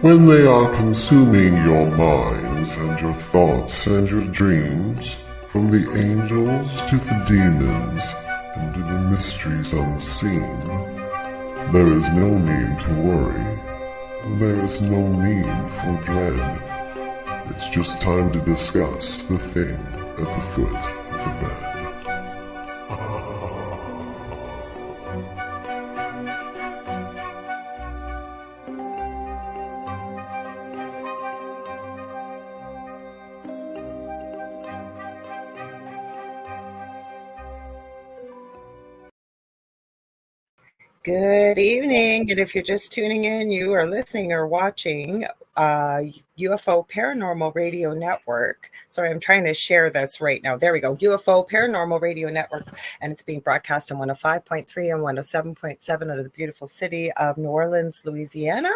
when they are consuming your minds and your thoughts and your dreams, from the angels to the demons and to the mysteries unseen, there is no need to worry. There is no need for dread. It's just time to discuss the thing at the foot of the bed. Good evening, and if you're just tuning in, you are listening or watching UFO Paranormal Radio Network. Sorry, I'm trying to share this right now. There we go. UFO Paranormal Radio Network, and it's being broadcast on 105.3 and 107.7 out of the beautiful city of New Orleans, Louisiana.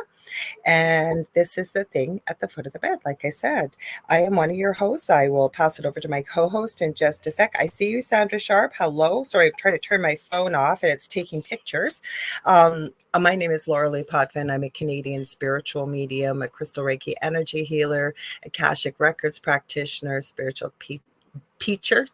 And this is the thing at the foot of the bed. Like I said, I am one of your hosts. I will pass it over to my co-host in just a sec. I see you, Sandra Sharp. Hello. Sorry, I'm trying to turn my phone off and it's taking pictures. My name is Lorilei Potvin. I'm a Canadian spiritual medium, a crystal Reiki energy healer, Akashic Records practitioner, spiritual teacher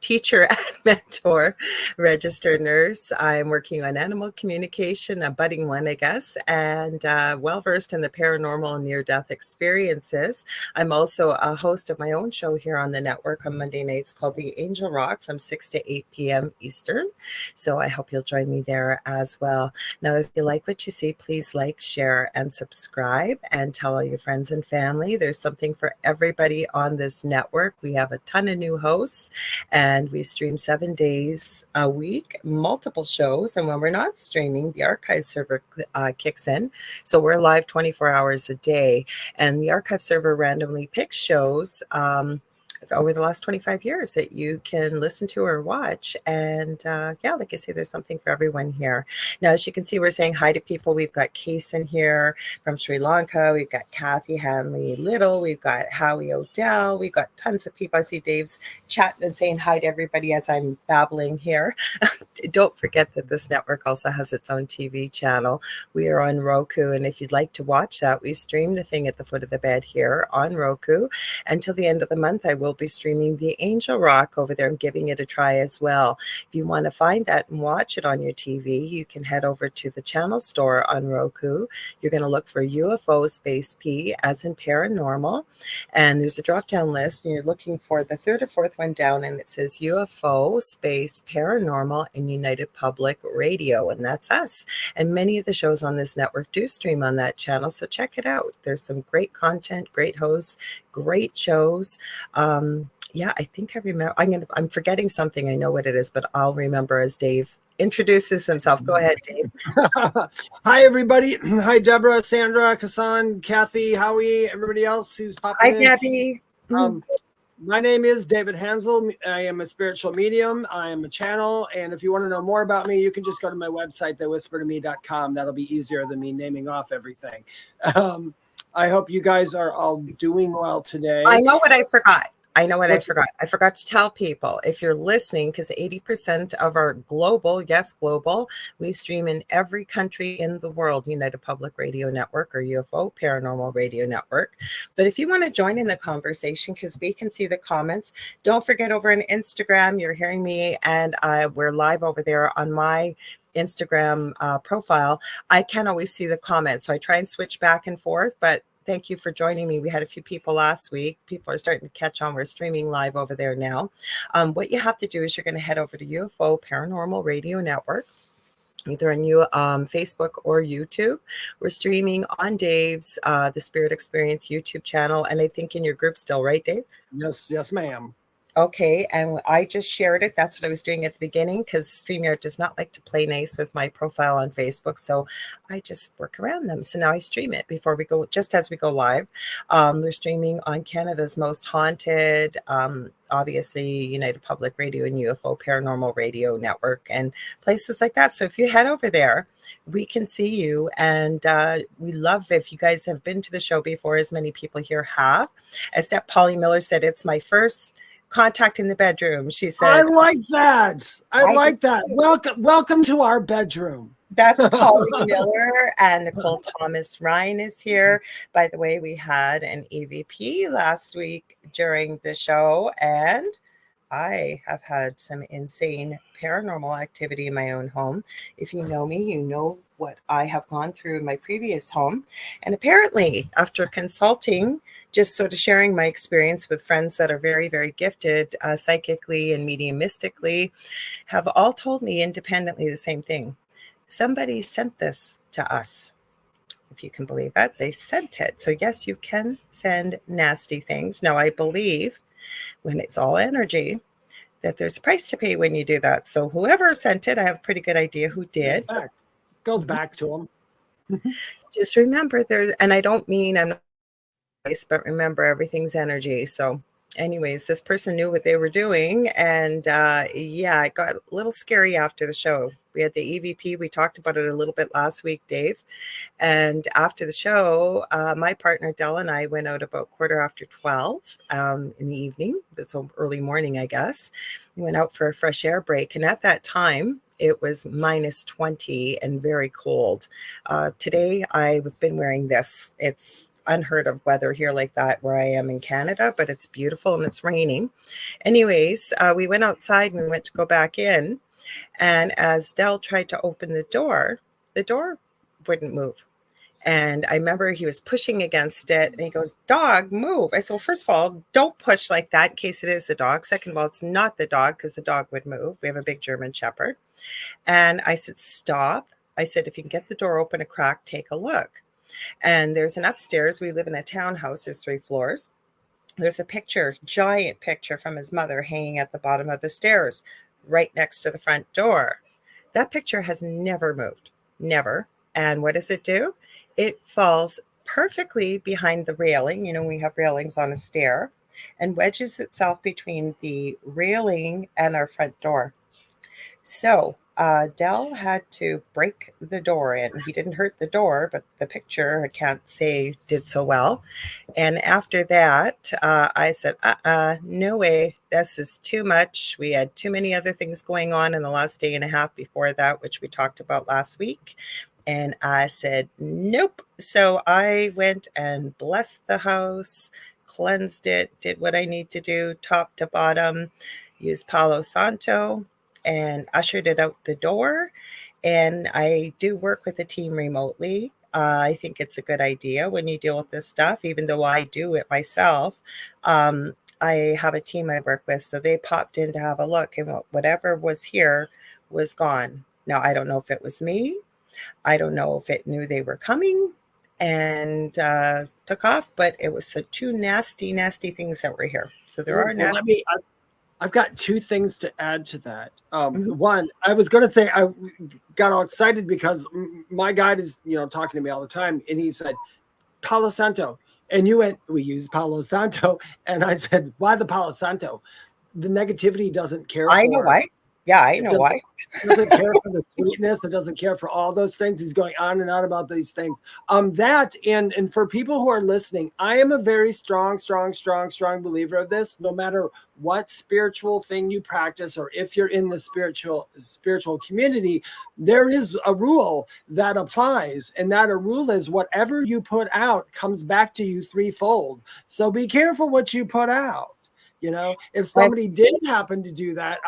and mentor, registered nurse. I'm working on animal communication, a budding one, I guess, and well-versed in the paranormal and near-death experiences. I'm also a host of my own show here on the network on Monday nights called The Angel Rock from 6 to 8 p.m. Eastern. So I hope you'll join me there as well. Now, if you like what you see, please like, share, and subscribe, and tell all your friends and family. There's something for everybody on this network. We have a ton of new hosts, and we stream 7 days a week, multiple shows. And when we're not streaming, the archive server kicks in. So we're live 24 hours a day. And the archive server randomly picks shows over the last 25 years that you can listen to or watch. And yeah, like I say, there's something for everyone here. Now, as you can see, we're saying hi to people. We've got Case in here from Sri Lanka. We've got Kathy Hanley Little. We've got Howie Odell. We've got tons of people. I see Dave's chatting and saying hi to everybody as I'm babbling here. Don't forget that this network also has its own TV channel. We are on Roku. And if you'd like to watch that, we stream the thing at the foot of the bed here on Roku. Until the end of the month, I will be streaming The Angel Rock over there and giving it a try as well. If you want to find that and watch it on your TV, you can head over to the channel store on Roku. You're going to look for UFO space P as in paranormal. And there's a drop-down list, and you're looking for the third or fourth one down, and it says UFO space paranormal and United Public Radio. And that's us. And many of the shows on this network do stream on that channel, so check it out. There's some great content, great hosts, great shows. Yeah, I think I remember. I'm forgetting something. I know what it is, but I'll remember as Dave introduces himself. Go ahead, Dave. Hi, everybody. Hi, Deborah, Sandra, Kassan, Kathy, Howie, everybody else who's popping in. Hi, Gabby. My name is David Hanzel. I am a spiritual medium. I am a channel. And if you want to know more about me, you can just go to my website, thewhispertome.com. That'll be easier than me naming off everything. I hope you guys are all doing well today. I know what I forgot. I forgot to tell people, if you're listening, because 80% of our global, we stream in every country in the world, United Public Radio Network or UFO Paranormal Radio Network. But if you want to join in the conversation, because we can see the comments, don't forget over on Instagram, you're hearing me, and we're live over there on my Instagram profile. I can't always see the comments, so I try and switch back and forth, but thank you for joining me. We had a few people last week. People are starting to catch on. We're streaming live over there now. What you have to do is you're going to head over to UFO Paranormal Radio Network, either on Facebook or YouTube. We're streaming on Dave's The Spirit Experience YouTube channel, and I think in your group still, right, Dave? Yes, ma'am. Okay, and I just shared it. That's what I was doing at the beginning, because StreamYard does not like to play nice with my profile on Facebook, so I just work around them. So now I stream it before we go, just as we go live. We're streaming on Canada's Most Haunted, obviously United Public Radio and UFO Paranormal Radio Network and places like that. So if you head over there, we can see you, and we love if you guys have been to the show before, as many people here have, except Polly Miller said it's my first contact in the bedroom. She said, I like that. I like that. Welcome to our bedroom. That's Polly Miller, and Nicole Thomas Ryan is here. By the way, we had an EVP last week during the show, and I have had some insane paranormal activity in my own home. If you know me, you know what I have gone through in my previous home. And apparently, after consulting, just sort of sharing my experience with friends that are very, very gifted psychically and mediumistically, have all told me independently the same thing. Somebody sent this to us. If you can believe that, they sent it. So, yes, you can send nasty things. Now, I believe when it's all energy, that there's a price to pay when you do that. So whoever sent it, I have a pretty good idea who did. Goes back to them. Just remember there, and I don't mean I'm not nice, but remember everything's energy. So anyways, this person knew what they were doing. And yeah, it got a little scary after the show. We had the EVP. We talked about it a little bit last week, Dave. And after the show, my partner, Dell, and I went out about 12:15 in the evening. So early morning, I guess. We went out for a fresh air break. And at that time, it was -20 and very cold. Today, I've been wearing this. It's unheard of weather here like that where I am in Canada, but it's beautiful and it's raining. Anyways, we went outside and we went to go back in. And as Dell tried to open the door wouldn't move. And I remember he was pushing against it and he goes, "Dog, move." I said, "Well, first of all, don't push like that in case it is the dog. Second of all, it's not the dog because the dog would move. We have a big German Shepherd." And I said, "Stop." I said, "If you can get the door open a crack, take a look." And there's an upstairs. We live in a townhouse. There's 3 floors. There's a picture, giant picture from his mother hanging at the bottom of the stairs, right next to the front door. That picture has never moved, never. And what does it do? It falls perfectly behind the railing. You know, we have railings on a stair, and wedges itself between the railing and our front door. So Dell had to break the door in. He didn't hurt the door, but the picture, I can't say did so well. And after that, I said, no way, this is too much. We had too many other things going on in the last day and a half before that, which we talked about last week. And I said, nope. So I went and blessed the house, cleansed it, did what I need to do, top to bottom, used Palo Santo, and ushered it out the door. And I do work with a team remotely. I think it's a good idea when you deal with this stuff, even though I do it myself. I have a team I work with, so they popped in to have a look, and whatever was here was gone. Now, I don't know if it was me. I don't know if it knew they were coming and took off, but it was 2 nasty, nasty things that were here. So there are nasty. I've got 2 things to add to that. One, I was going to say I got all excited because my guide is, talking to me all the time, and he said, "Palo Santo," and you went, "We use Palo Santo," and I said, "Why the Palo Santo?" The negativity doesn't care. I know why. Yeah, I know why. It doesn't care for the sweetness. It doesn't care for all those things. He's going on and on about these things. That and for people who are listening, I am a very strong believer of this. No matter what spiritual thing you practice, or if you're in the spiritual community, there is a rule that applies, and that a rule is whatever you put out comes back to you threefold. So be careful what you put out. If somebody did happen to do that,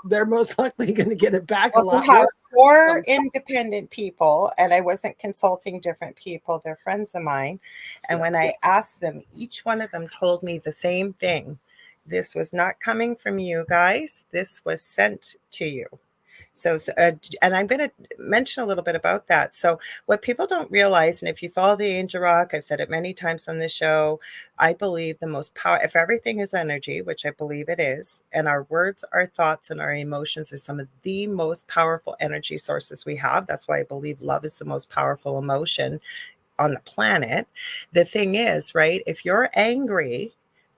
they're most likely going to get it back a lot. I have 4 independent people, and I wasn't consulting different people. They're friends of mine. And when I asked them, each one of them told me the same thing. This was not coming from you guys. This was sent to you. So, and I'm going to mention a little bit about that. So what people don't realize, and if you follow the Angel Rock, I've said it many times on the show, I believe the most power, if everything is energy, which I believe it is, and our words, our thoughts, and our emotions are some of the most powerful energy sources we have. That's why I believe love is the most powerful emotion on the planet. The thing is, right, if you're angry,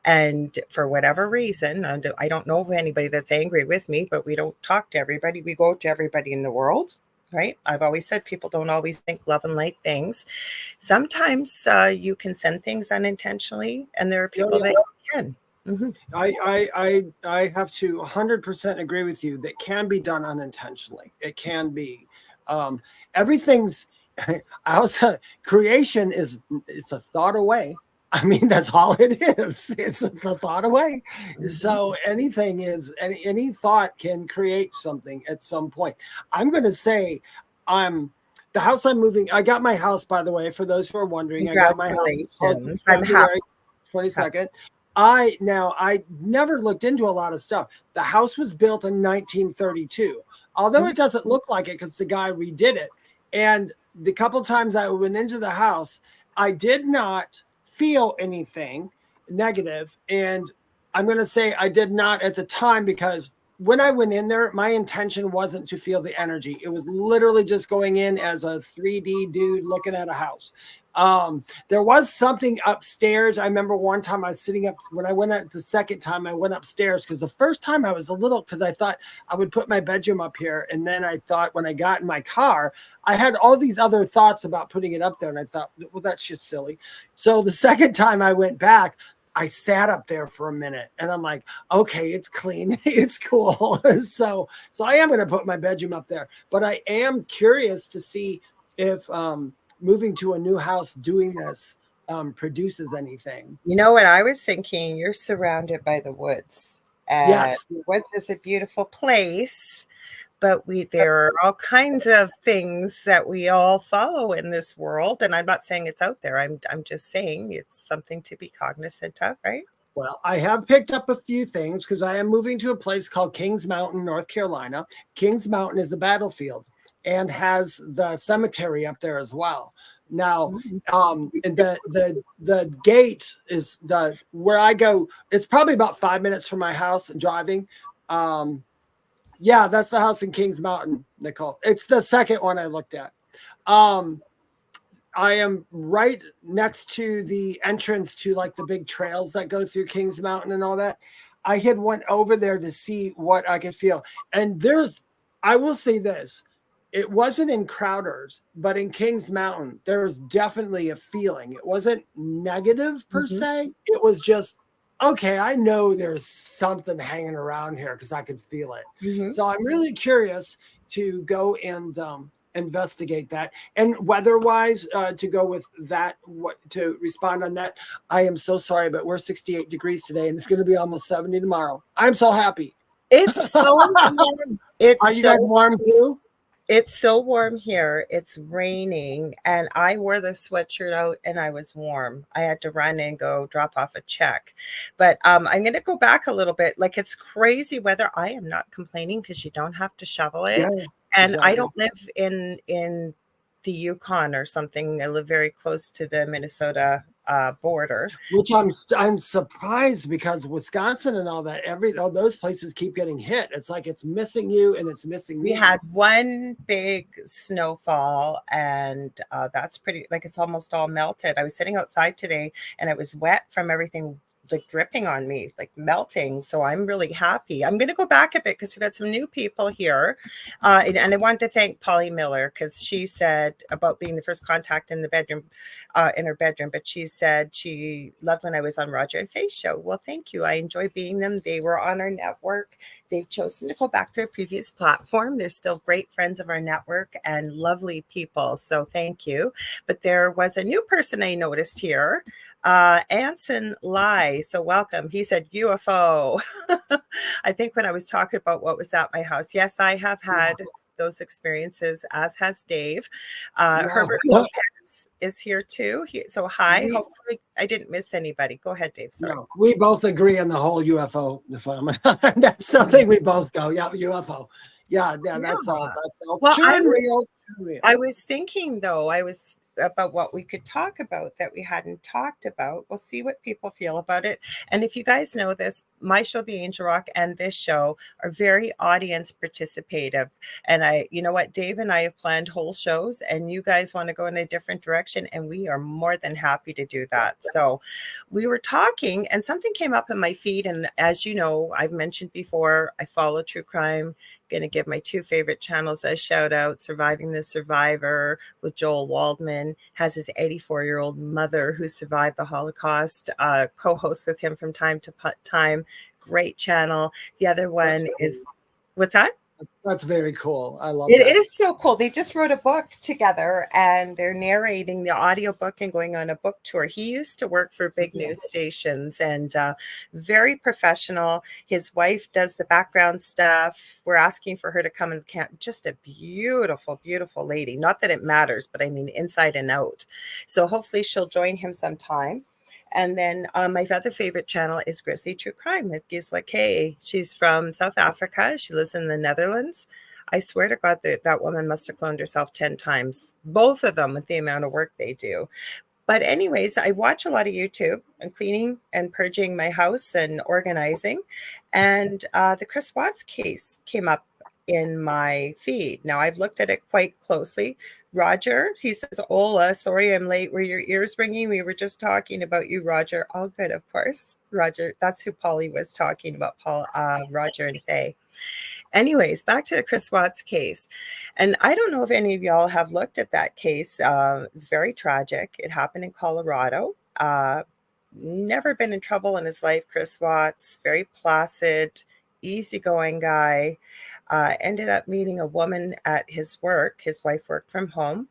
and for whatever reason, and I don't know of anybody that's angry with me, but we don't talk to everybody. We go to everybody in the world, right? I've always said people don't always think love and light things. Sometimes you can send things unintentionally, and there are people that can. Mm-hmm. I have to 100% agree with you. That can be done unintentionally. It can be. Everything's, I also, creation it's a thought away. I mean, that's all it is. It's a thought away. So anything is, any thought can create something at some point. I'm going to say, the house I'm moving, I got my house, by the way, for those who are wondering. I got my house February 22nd. I never looked into a lot of stuff. The house was built in 1932, although it doesn't look like it because the guy redid it. And the couple times I went into the house, I did not feel anything negative. And I'm going to say I did not at the time, because when I went in there, my intention wasn't to feel the energy. It was literally just going in as a 3D dude looking at a house. There was something upstairs. I remember one time I was sitting up, when I went out the second time, I went upstairs because the first time I was a little, because I thought I would put my bedroom up here. And then I thought when I got in my car, I had all these other thoughts about putting it up there. And I thought, well, that's just silly. So the second time I went back, I sat up there for a minute and I'm like, okay, it's clean. It's cool. So I am going to put my bedroom up there, but I am curious to see if, moving to a new house doing this produces anything. You know what I was thinking? You're surrounded by the woods. And Yes. the woods is a beautiful place, but there are all kinds of things that we all follow in this world. And I'm not saying it's out there. I'm just saying it's something to be cognizant of, right? Well, I have picked up a few things because I am moving to a place called Kings Mountain, North Carolina. Kings Mountain is a battlefield and has the cemetery up there as well. Now, the gate is where I go. It's probably about 5 minutes from my house and driving. Yeah, that's the house in Kings Mountain, Nicole. It's the second one I looked at. I am right next to the entrance to like the big trails that go through Kings Mountain and all that. I had went over there to see what I could feel. And I will say this. It wasn't in Crowder's, but in Kings Mountain, there was definitely a feeling. It wasn't negative per se. It was just, okay, I know there's something hanging around here because I could feel it. So I'm really curious to go and investigate that. And weather-wise, to go with that, to respond on that, I am so sorry, but we're 68 degrees today, and it's going to be almost 70 tomorrow. I'm so happy. It's so warm. Are you guys warm too? It's so warm here. It's raining, and I wore the sweatshirt out and I was warm. I had to run and go drop off a check. But I'm going to go back a little bit. Like, it's crazy weather. I am not complaining because you don't have to shovel it. Yeah, and exactly. I don't live in the Yukon or something. I live very close to the Minnesota border, which I'm surprised because Wisconsin and all that, all those places keep getting hit. It's like it's missing you and it's missing me. We had one big snowfall, and that's pretty, like, it's almost all melted. I was sitting outside today and it was wet from everything like dripping on me, like melting. So I'm really happy. I'm going to go back a bit because we've got some new people here. And I wanted to thank Polly Miller because she said about being the first contact in the bedroom, in her bedroom, but she said she loved when I was on Roger and Faye's show. Well, thank you. I enjoy being them. They were on our network. They've chosen to go back to their previous platform. They're still great friends of our network and lovely people. So thank you. But there was a new person I noticed here. Anson Lai, so welcome. He said UFO. I think when I was talking about what was at my house, yes, I have had those experiences, as has Dave. Herbert Lopez is here too. So hi. Hopefully I didn't miss anybody. Go ahead, Dave. Sorry. No, we both agree on the whole UFO phenomenon. That's something we both go, yeah, UFO. Yeah, that's all. That's all. Well, I was thinking though, about what we could talk about that we hadn't talked about. We'll see what people feel about it. And if you guys know this, my show, The Angel Rock, and this show are very audience participative. And you know what, Dave and I have planned whole shows, and you guys want to go in a different direction, and we are more than happy to do that. So we were talking, and something came up in my feed. And as you know, I've mentioned before, I follow true crime. Going to give my two favorite channels a shout out. Surviving the Survivor with Joel Waldman, has his 84-year-old mother who survived the Holocaust, co-host with him from time to time. Great channel. The other one is, what's that? That's very cool. I love It that. is so cool. They just wrote a book together and they're narrating the audiobook and going on a book tour. He used to work for big news stations and very professional. His wife does the background stuff. We're asking for her to come and camp. Just a beautiful, beautiful lady. Not that it matters, but I mean inside and out. So hopefully she'll join him sometime. And then my other favorite channel is Grizzly True Crime with Gisela K. She's from South Africa. She lives in the Netherlands. I swear to God that woman must have cloned herself 10 times, both of them with the amount of work they do. But anyways, I watch a lot of YouTube. I'm cleaning and purging my house and organizing. And the Chris Watts case came up in my feed. Now, I've looked at it quite closely. Roger, he says, Ola, sorry I'm late. Were your ears ringing? We were just talking about you, Roger. All good, of course. Roger, that's who Polly was talking about, Roger and Faye. Anyways, back to the Chris Watts case. And I don't know if any of y'all have looked at that case. It's very tragic. It happened in Colorado. Never been in trouble in his life, Chris Watts. Very placid, easygoing guy. Ended up meeting a woman at his work. His wife worked from home.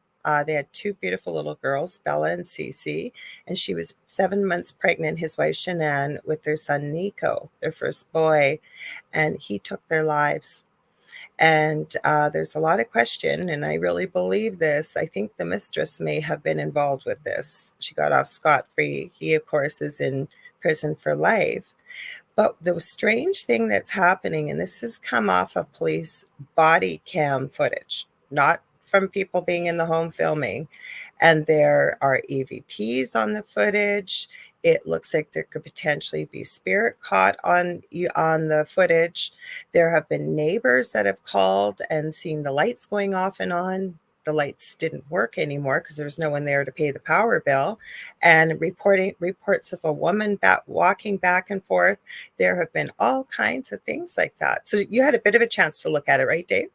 They had two beautiful little girls, Bella and Cece, and she was 7 months pregnant, his wife Shanann, with their son Nico, their first boy, and he took their lives. And there's a lot of question, and I really believe this. I think the mistress may have been involved with this. She got off scot-free. He, of course, is in prison for life. But the strange thing that's happening, and this has come off of police body cam footage, not from people being in the home filming, and there are EVPs on the footage. It looks like there could potentially be spirit caught on the footage. There have been neighbors that have called and seen the lights going off and on. The lights didn't work anymore because there was no one there to pay the power bill, and reports of a woman walking back and forth. There have been all kinds of things like that. So you had a bit of a chance to look at it, right, Dave?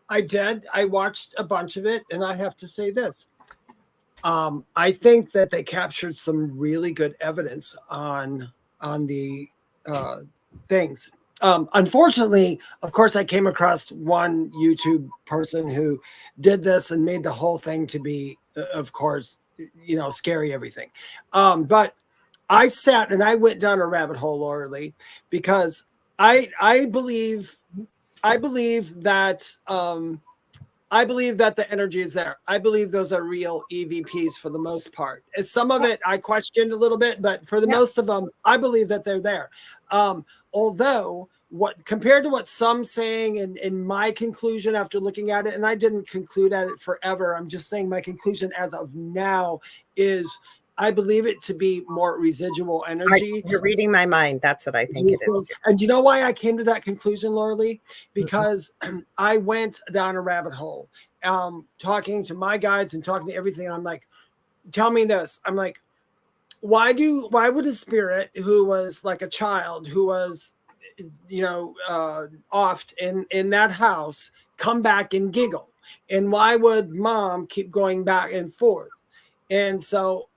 I did. I watched a bunch of it, and I have to say this. I think that they captured some really good evidence on the things. Unfortunately, of course, I came across one YouTube person who did this and made the whole thing to be, of course, scary everything. But I sat and I went down a rabbit hole, Lorilei, because I believe that the energy is there. I believe those are real EVPs for the most part. And some of it I questioned a little bit, but for the most of them, I believe that they're there. Although compared to what some saying in my conclusion after looking at it, and I didn't conclude at it forever, I'm just saying my conclusion as of now is I believe it to be more residual energy. You're reading my mind. That's what I think it is. And you know why I came to that conclusion, Lorilei? Because I went down a rabbit hole, talking to my guides and talking to everything. And I'm like, tell me this. I'm like, why would a spirit who was like a child who was, offed in that house come back and giggle? And why would mom keep going back and forth? And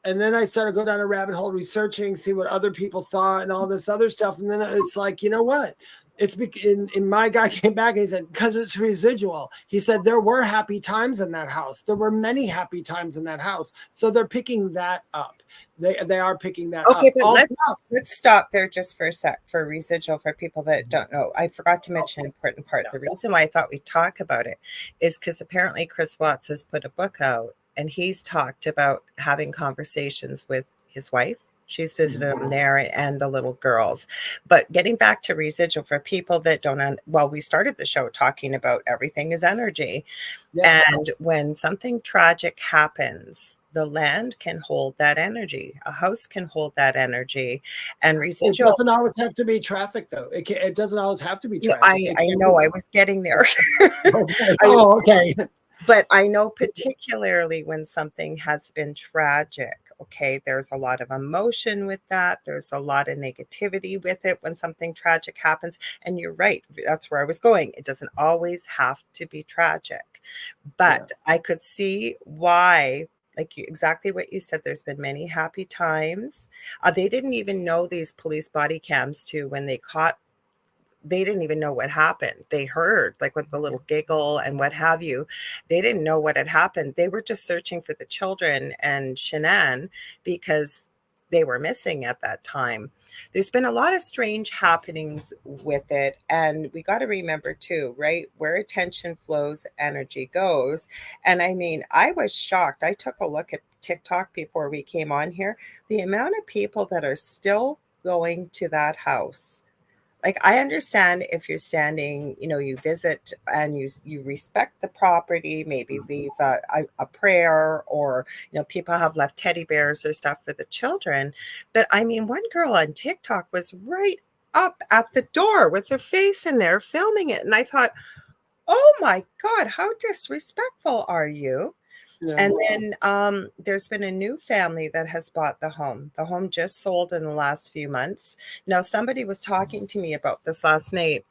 then I started to go down a rabbit hole researching, see what other people thought and all this other stuff. And then it's like, you know what? It's and my guy came back and he said, because it's residual. He said there were happy times in that house. There were many happy times in that house. So they're picking that up. They are picking that up. Okay, but let's stop there just for a sec for residual for people that don't know. I forgot to mention an important part. The reason why I thought we'd talk about it is because apparently Chris Watts has put a book out and he's talked about having conversations with his wife. She's visited him there and the little girls. But getting back to residual for people that don't, we started the show talking about everything is energy. Yeah. And when something tragic happens, the land can hold that energy. A house can hold that energy. And residual. It doesn't always have to be traffic, though. It doesn't always have to be traffic. I know. I was getting there. Okay. Oh, okay. But I know particularly when something has been tragic, okay, there's a lot of emotion with that. There's a lot of negativity with it when something tragic happens. And you're right. That's where I was going. It doesn't always have to be tragic. But I could see why, like exactly what you said, there's been many happy times. They didn't even know these police body cams too when they caught they didn't even know what happened. They heard, like, with the little giggle and what have you. They didn't know what had happened. They were just searching for the children and Shanann because they were missing at that time. There's been a lot of strange happenings with it. And we got to remember too, right? Where attention flows, energy goes. And I mean, I was shocked. I took a look at TikTok before we came on here. The amount of people that are still going to that house. Like, I understand if you're standing, you visit and you respect the property, maybe leave a prayer, or, people have left teddy bears or stuff for the children. But I mean, one girl on TikTok was right up at the door with her face in there filming it. And I thought, oh my God, how disrespectful are you? Yeah. And then there's been a new family that has bought the home. The home just sold in the last few months. Now, somebody was talking to me about this last night,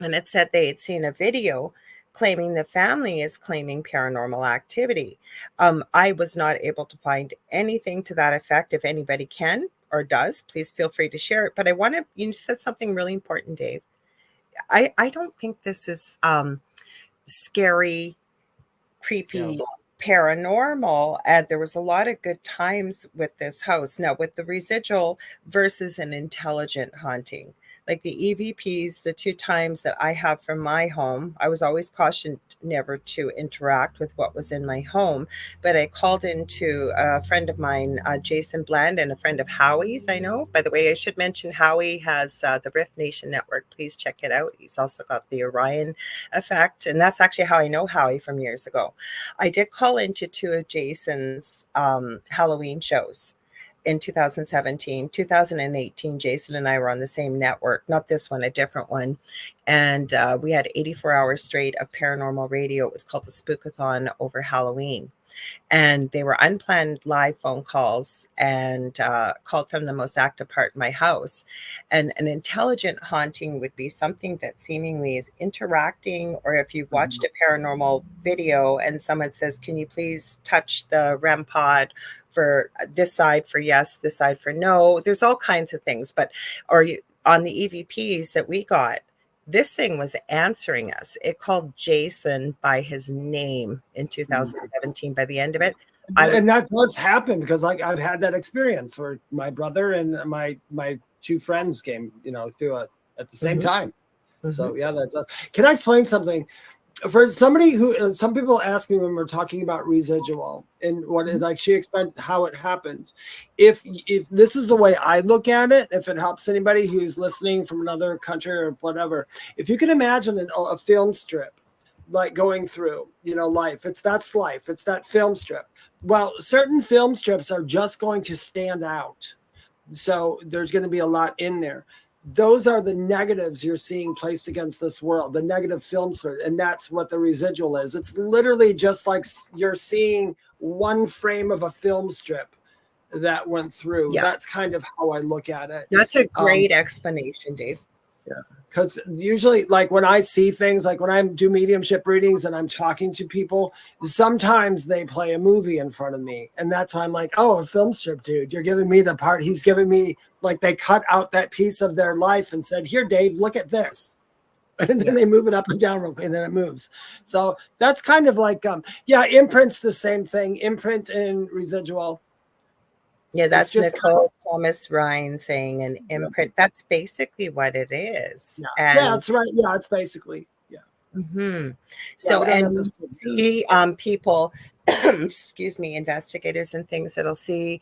and it said they had seen a video claiming the family is claiming paranormal activity. I was not able to find anything to that effect. If anybody can or does, please feel free to share it. But you said something really important, Dave. I don't think this is scary, creepy, paranormal, and there was a lot of good times with this house. Now, with the residual versus an intelligent haunting, like the EVPs, the 2 times that I have from my home, I was always cautioned never to interact with what was in my home. But I called into a friend of mine, Jason Bland, and a friend of Howie's, I know. By the way, I should mention Howie has the Rift Nation Network. Please check it out. He's also got the Orion Effect. And that's actually how I know Howie from years ago. I did call into 2 of Jason's Halloween shows. In 2017, 2018, Jason and I were on the same network, not this one, a different one. And we had 84 hours straight of paranormal radio. It was called the Spookathon over Halloween. And they were unplanned live phone calls and called from the most active part of my house. And an intelligent haunting would be something that seemingly is interacting, or if you've watched a paranormal video and someone says, can you please touch the REM pod for this side for yes, this side for no. There's all kinds of things. But on the EVPs that we got, this thing was answering us. It called Jason by his name in 2017. By the end of it, and that does happen because I've had that experience where my brother and my 2 friends came, through it at the same time. So yeah, that does. Can I explain something? For somebody who, some people ask me when we're talking about residual and what it, like she explained how it happens. If this is the way I look at it, if it helps anybody who's listening from another country or whatever, if you can imagine a film strip like going through, life, that's life, it's that film strip. Well, certain film strips are just going to stand out. So there's going to be a lot in there. Those are the negatives you're seeing placed against this world, the negative films, and that's what the residual is. It's literally just like you're seeing one frame of a film strip that went through. Yeah. That's kind of how I look at it. That's a great explanation, Dave. Yeah. Because usually, like when I see things, like when I do mediumship readings and I'm talking to people, sometimes they play a movie in front of me. And that's why I'm like, oh, a film strip, dude. You're giving me the part. He's giving me, like they cut out that piece of their life and said, here, Dave, look at this. And then they move it up and down real quick and then it moves. So that's kind of like, imprints the same thing. Imprint and residual. Yeah, that's Nicole Thomas Ryan saying an imprint. That's basically what it is. Yeah, that's right. Yeah, it's basically, So, and see people, excuse me, investigators and things that'll see,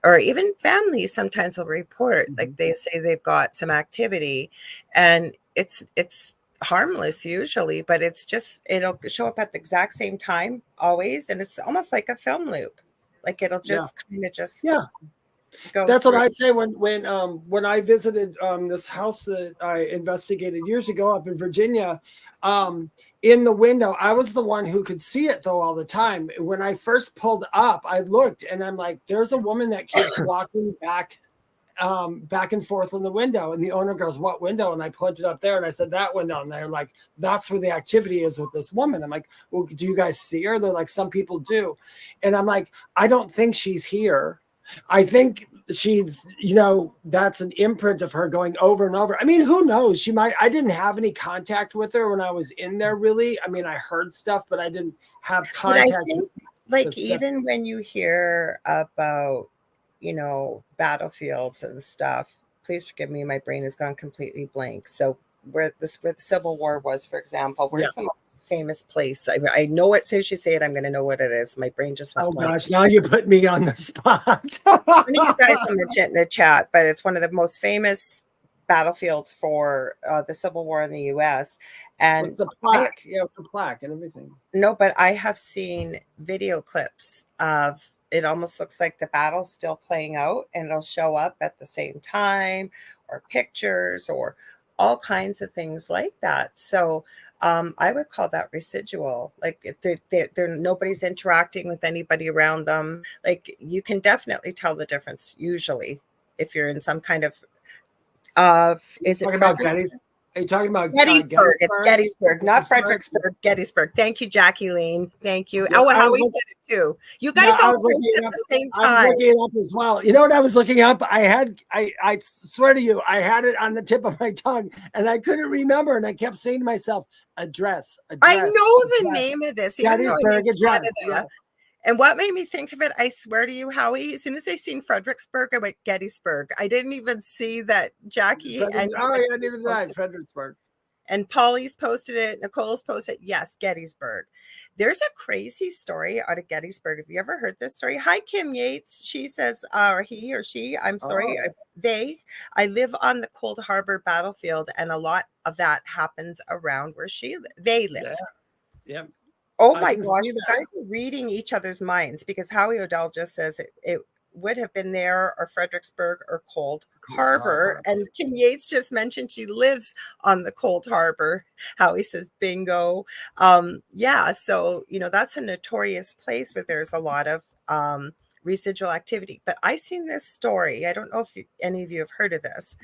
or even families sometimes will report, like they say they've got some activity and it's harmless usually, but it'll show up at the exact same time always. And it's almost like a film loop. Like it'll just kind of go. That's what I say when I visited this house that I investigated years ago up in Virginia. In the window, I was the one who could see it though all the time. When I first pulled up, I looked and I'm like, "There's a woman that keeps walking back and forth on the window." And the owner goes, "What window?" And I pointed up there and I said, "That window." And they're like, "That's where the activity is with this woman." I'm like, "Well, do you guys see her?" They're like, "Some people do." And I'm like, "I don't think she's here. I think she's, that's an imprint of her going over and over. I mean, who knows? I didn't have any contact with her when I was in there, really. I mean, I heard stuff, but I didn't have contact. But I think, like, even when you hear about, battlefields and stuff, please forgive me, my brain has gone completely blank. So where the Civil War was, for example, where's the most famous place? I know it. As soon as you say it, I'm going to know what it is. My brain just went blank. Gosh, now you put me on the spot. One of you guys will mention it in the chat, but it's one of the most famous battlefields for the Civil War in the U.S. And with the plaque, the plaque and everything. No, but I have seen video clips of it. Almost looks like the battle's still playing out, and it'll show up at the same time, or pictures, or all kinds of things like that. So I would call that residual. Like they're nobody's interacting with anybody around them. Like you can definitely tell the difference usually if you're in some kind of is it about Gettysburg? Are you talking about Gettysburg? It's Gettysburg, not Fredericksburg. Gettysburg. Thank you, Jackie Lean. Thank you. Yeah, Howie said it too. You guys all said it at the same time. I was looking it up as well. You know what I was looking up? I swear to you, I had it on the tip of my tongue and I couldn't remember. And I kept saying to myself, address. I know the name of this. Gettysburg address. Yeah. And what made me think of it, I swear to you, Howie, as soon as I seen Fredericksburg, I went Gettysburg. I didn't even see that Jackie and neither did I. Fredericksburg. And Polly's posted it. Nicole's posted it. Yes, Gettysburg. There's a crazy story out of Gettysburg. Have you ever heard this story? Hi, Kim Yates. She says, or he or she, I'm sorry, I live on the Cold Harbor battlefield, and a lot of that happens around where they live. Yeah. Oh my gosh, you guys are reading each other's minds, because Howie O'Dell just says it would have been there, or Fredericksburg, or Cold Harbor. And Kim Yates just mentioned she lives on the Cold Harbor. Howie says bingo. Yeah, so that's a notorious place where there's a lot of residual activity. But I seen this story. I don't know if any of you have heard of this.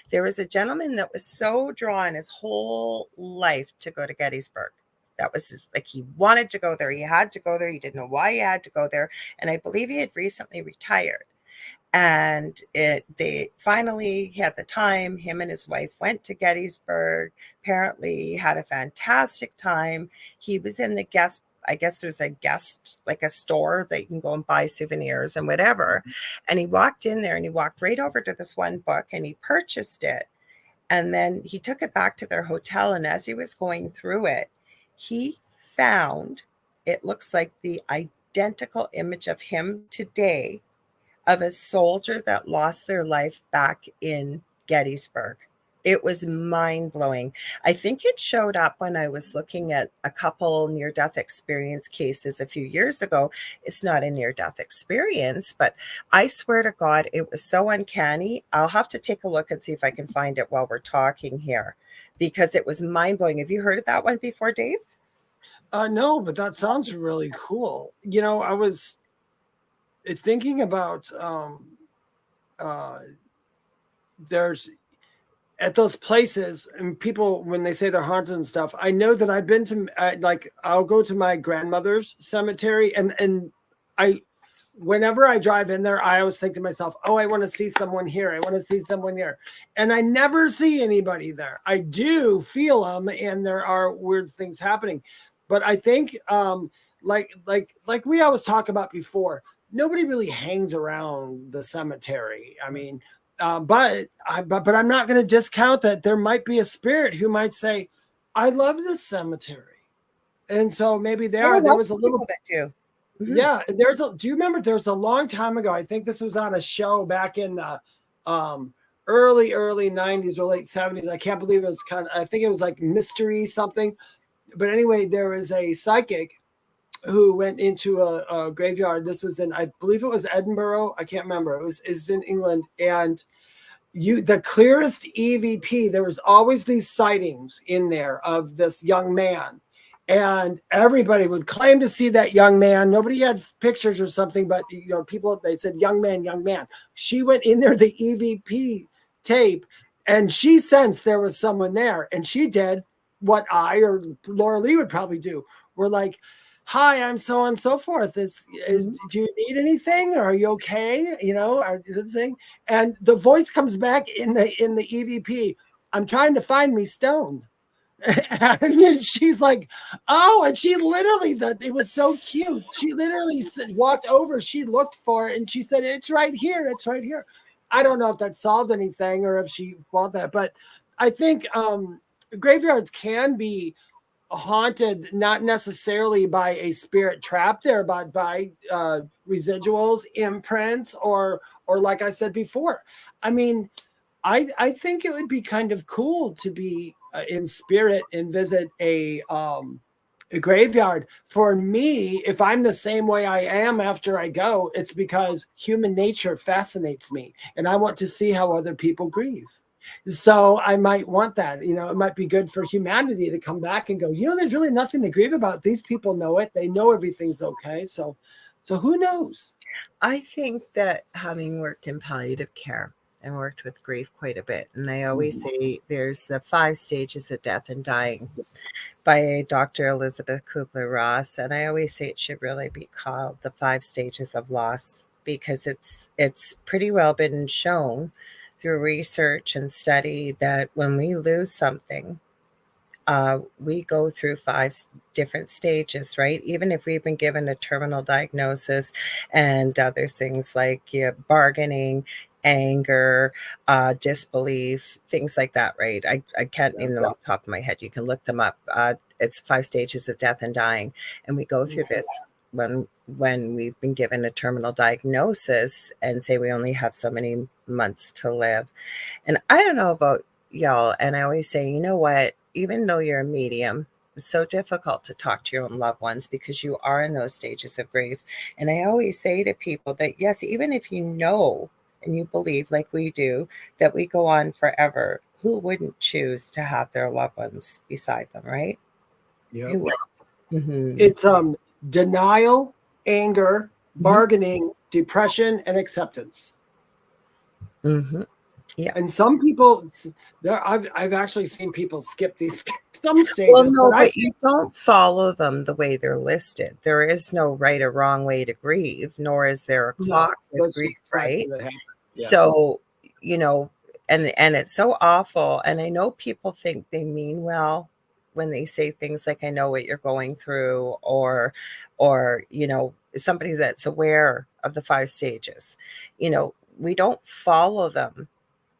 There was a gentleman that was so drawn his whole life to go to Gettysburg. That was he wanted to go there. He had to go there. He didn't know why he had to go there. And I believe he had recently retired. And they finally had the time. Him and his wife went to Gettysburg. Apparently had a fantastic time. He was in the guest, I guess there's a store that you can go and buy souvenirs and whatever. And he walked in there and he walked right over to this one book and he purchased it. And then he took it back to their hotel. And as he was going through it, he found, it looks like the identical image of him today, of a soldier that lost their life back in Gettysburg. It was mind-blowing. I think it showed up when I was looking at a couple near-death experience cases a few years ago. It's not a near-death experience, but I swear to God, it was so uncanny. I'll have to take a look and see if I can find it while we're talking here, because it was mind-blowing. Have you heard of that one before, Dave? No, but that sounds really cool. I was thinking about there's at those places, and people, when they say they're haunted and stuff, I know that I've been to I'll go to my grandmother's cemetery, and whenever I drive in there, I always think to myself, oh, I want to see someone here. I want to see someone here. And I never see anybody there. I do feel them, and there are weird things happening. But I think, like we always talk about before, nobody really hangs around the cemetery. I mean, but I'm not going to discount that there might be a spirit who might say, I love this cemetery. And so maybe there was a little bit too. Mm-hmm. Yeah, do you remember there's a long time ago, I think this was on a show back in the early 90s or late 70s. I can't believe it was I think it was like Mystery something. But anyway, there was a psychic who went into a graveyard. This was in, I believe it was Edinburgh. I can't remember. It was in England. And the clearest EVP, there was always these sightings in there of this young man. And everybody would claim to see that young man. Nobody had pictures or something, but people, they said, young man, young man. She went in there, the EVP tape, and she sensed there was someone there. And she did what I or Lorilei would probably do. We're like, hi, I'm so on and so forth. Do you need anything? Or are you okay? You know, are you saying? And the voice comes back in the EVP. I'm trying to find me stone. And she's like, oh, and she literally, it was so cute. She literally walked over, she looked for it, and she said, it's right here. It's right here. I don't know if that solved anything or if she bought that, but I think graveyards can be haunted, not necessarily by a spirit trapped there, but by residuals, imprints, or like I said before. I mean, I think it would be kind of cool to be in spirit and visit a graveyard. For me, if I'm the same way I am after I go, it's because human nature fascinates me, and I want to see how other people grieve. So I might want that. You know, it might be good for humanity to come back and go, you know, there's really nothing to grieve about. These people know it. They know everything's okay. So who knows? I think that having worked in palliative care and worked with grief quite a bit, and I always say there's the 5 stages of death and dying by Dr. Elizabeth Kubler-Ross, and I always say it should really be called the 5 stages of loss, because it's pretty well been shown through research and study that when we lose something, we go through 5 different stages, right? Even if we've been given a terminal diagnosis, and there's things like bargaining, anger, disbelief, things like that, right? I can't name them off the top of my head. You can look them up. It's 5 stages of death and dying. And we go through this when we've been given a terminal diagnosis and say we only have so many months to live. And I don't know about y'all, and I always say, you know what, even though you're a medium, it's so difficult to talk to your own loved ones because you are in those stages of grief. And I always say to people that, yes, even if you know and you believe, like we do, that we go on forever, who wouldn't choose to have their loved ones beside them, right? Yeah. Mm-hmm. It's denial, anger, bargaining, depression, and acceptance. Mm-hmm. Yeah. And some people, I've actually seen people skip these some stages. Well, no, but you don't follow them the way they're listed. There is no right or wrong way to grieve, nor is there a clock with grief, right? Yeah. So, you know, and it's so awful. And I know people think they mean well when they say things like, I know what you're going through, or, you know, somebody that's aware of the 5 stages. You know, we don't follow them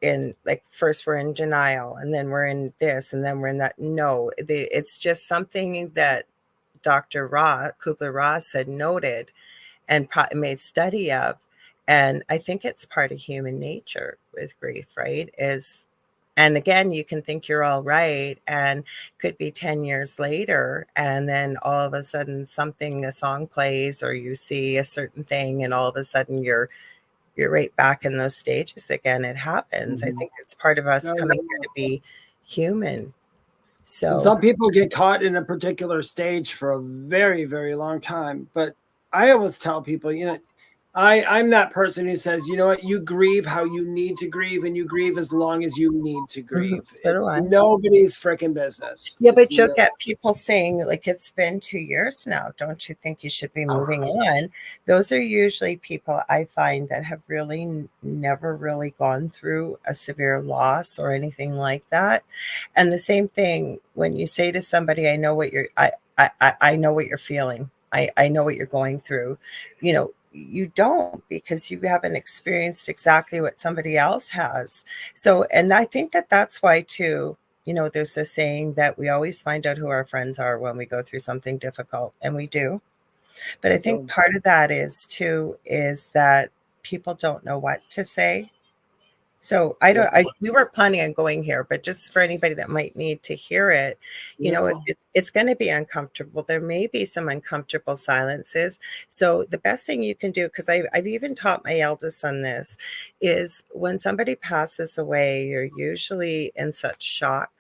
in, like, first we're in denial, and then we're in this, and then we're in that. No, it's just something that Dr. Kubler-Ross had noted and made study of. And I think it's part of human nature with grief, right? And again, you can think you're all right, and could be 10 years later, and then all of a sudden a song plays, or you see a certain thing, and all of a sudden you're right back in those stages again. It happens. I think it's part of us coming here to be human. So some people get caught in a particular stage for a very, very long time. But I always tell people, you know, I'm that person who says, you know what, you grieve how you need to grieve, and you grieve as long as you need to grieve. So do I. Nobody's freaking business. Yeah, but you'll get people saying, like, it's been 2 years now. Don't you think you should be moving on? Those are usually people I find that have really never really gone through a severe loss or anything like that. And the same thing when you say to somebody, I know what I know what you're feeling. I know what you're going through. You know, you don't, because you haven't experienced exactly what somebody else has. So, and I think that that's why too, you know, there's this saying that we always find out who our friends are when we go through something difficult, and we do. But I think part of that is that people don't know what to say. So we weren't planning on going here, but just for anybody that might need to hear it, you know, if it's going to be uncomfortable, there may be some uncomfortable silences. So the best thing you can do, because I've even taught my eldest son this, is when somebody passes away, you're usually in such shock.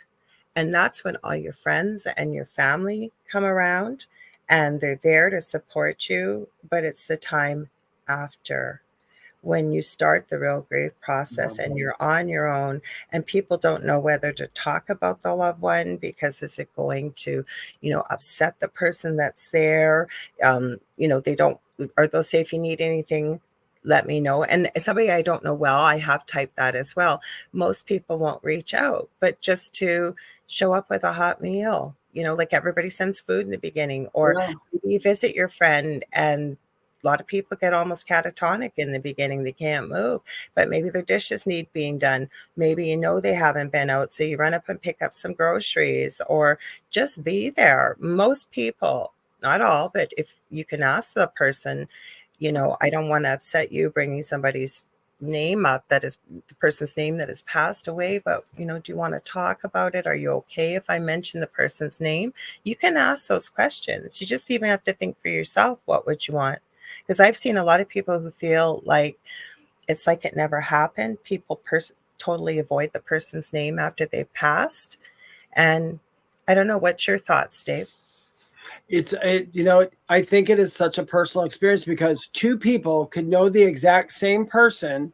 And that's when all your friends and your family come around, and they're there to support you. But it's the time after, when you start the real grief process and you're on your own and people don't know whether to talk about the loved one because is it going to, upset the person that's there? They don't, or they'll say, if you need anything, let me know. And somebody I don't know well, I have typed that as well. Most people won't reach out, but just to show up with a hot meal, like everybody sends food in the beginning, or you visit your friend, and a lot of people get almost catatonic in the beginning. They can't move, but maybe their dishes need being done. Maybe they haven't been out, so you run up and pick up some groceries, or just be there. Most people, not all, but if you can ask the person, I don't want to upset you bringing somebody's name up, that is the person's name that has passed away, but do you want to talk about it? Are you okay if I mention the person's name? You can ask those questions. You just even have to think for yourself, what would you want? Because I've seen a lot of people who feel like it's like it never happened. People totally avoid the person's name after they've passed. And I don't know, what's your thoughts, Dave? I think it is such a personal experience because two people could know the exact same person,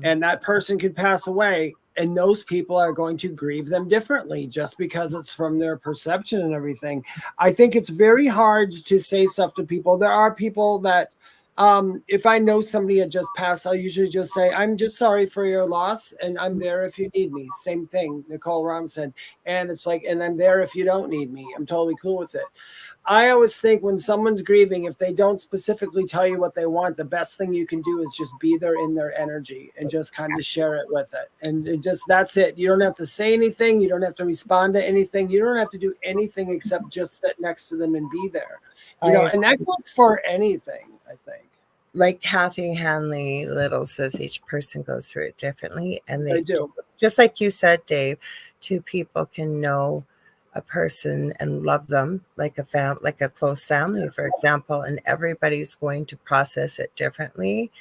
and that person could pass away, and those people are going to grieve them differently just because it's from their perception and everything. I think it's very hard to say stuff to people. There are people that if I know somebody had just passed, I'll usually just say, I'm just sorry for your loss, and I'm there if you need me. Same thing Nicole Rom said. And it's like, and I'm there if you don't need me. I'm totally cool with it. I always think when someone's grieving, if they don't specifically tell you what they want, the best thing you can do is just be there in their energy and just kind of share it with it. And that's it. You don't have to say anything. You don't have to respond to anything. You don't have to do anything except just sit next to them and be there. And that goes for anything, I think. Like Kathy Hanley Little says, each person goes through it differently. And they do. Just like you said, Dave, two people can know a person and love them like a close family, for example, and everybody's going to process it differently.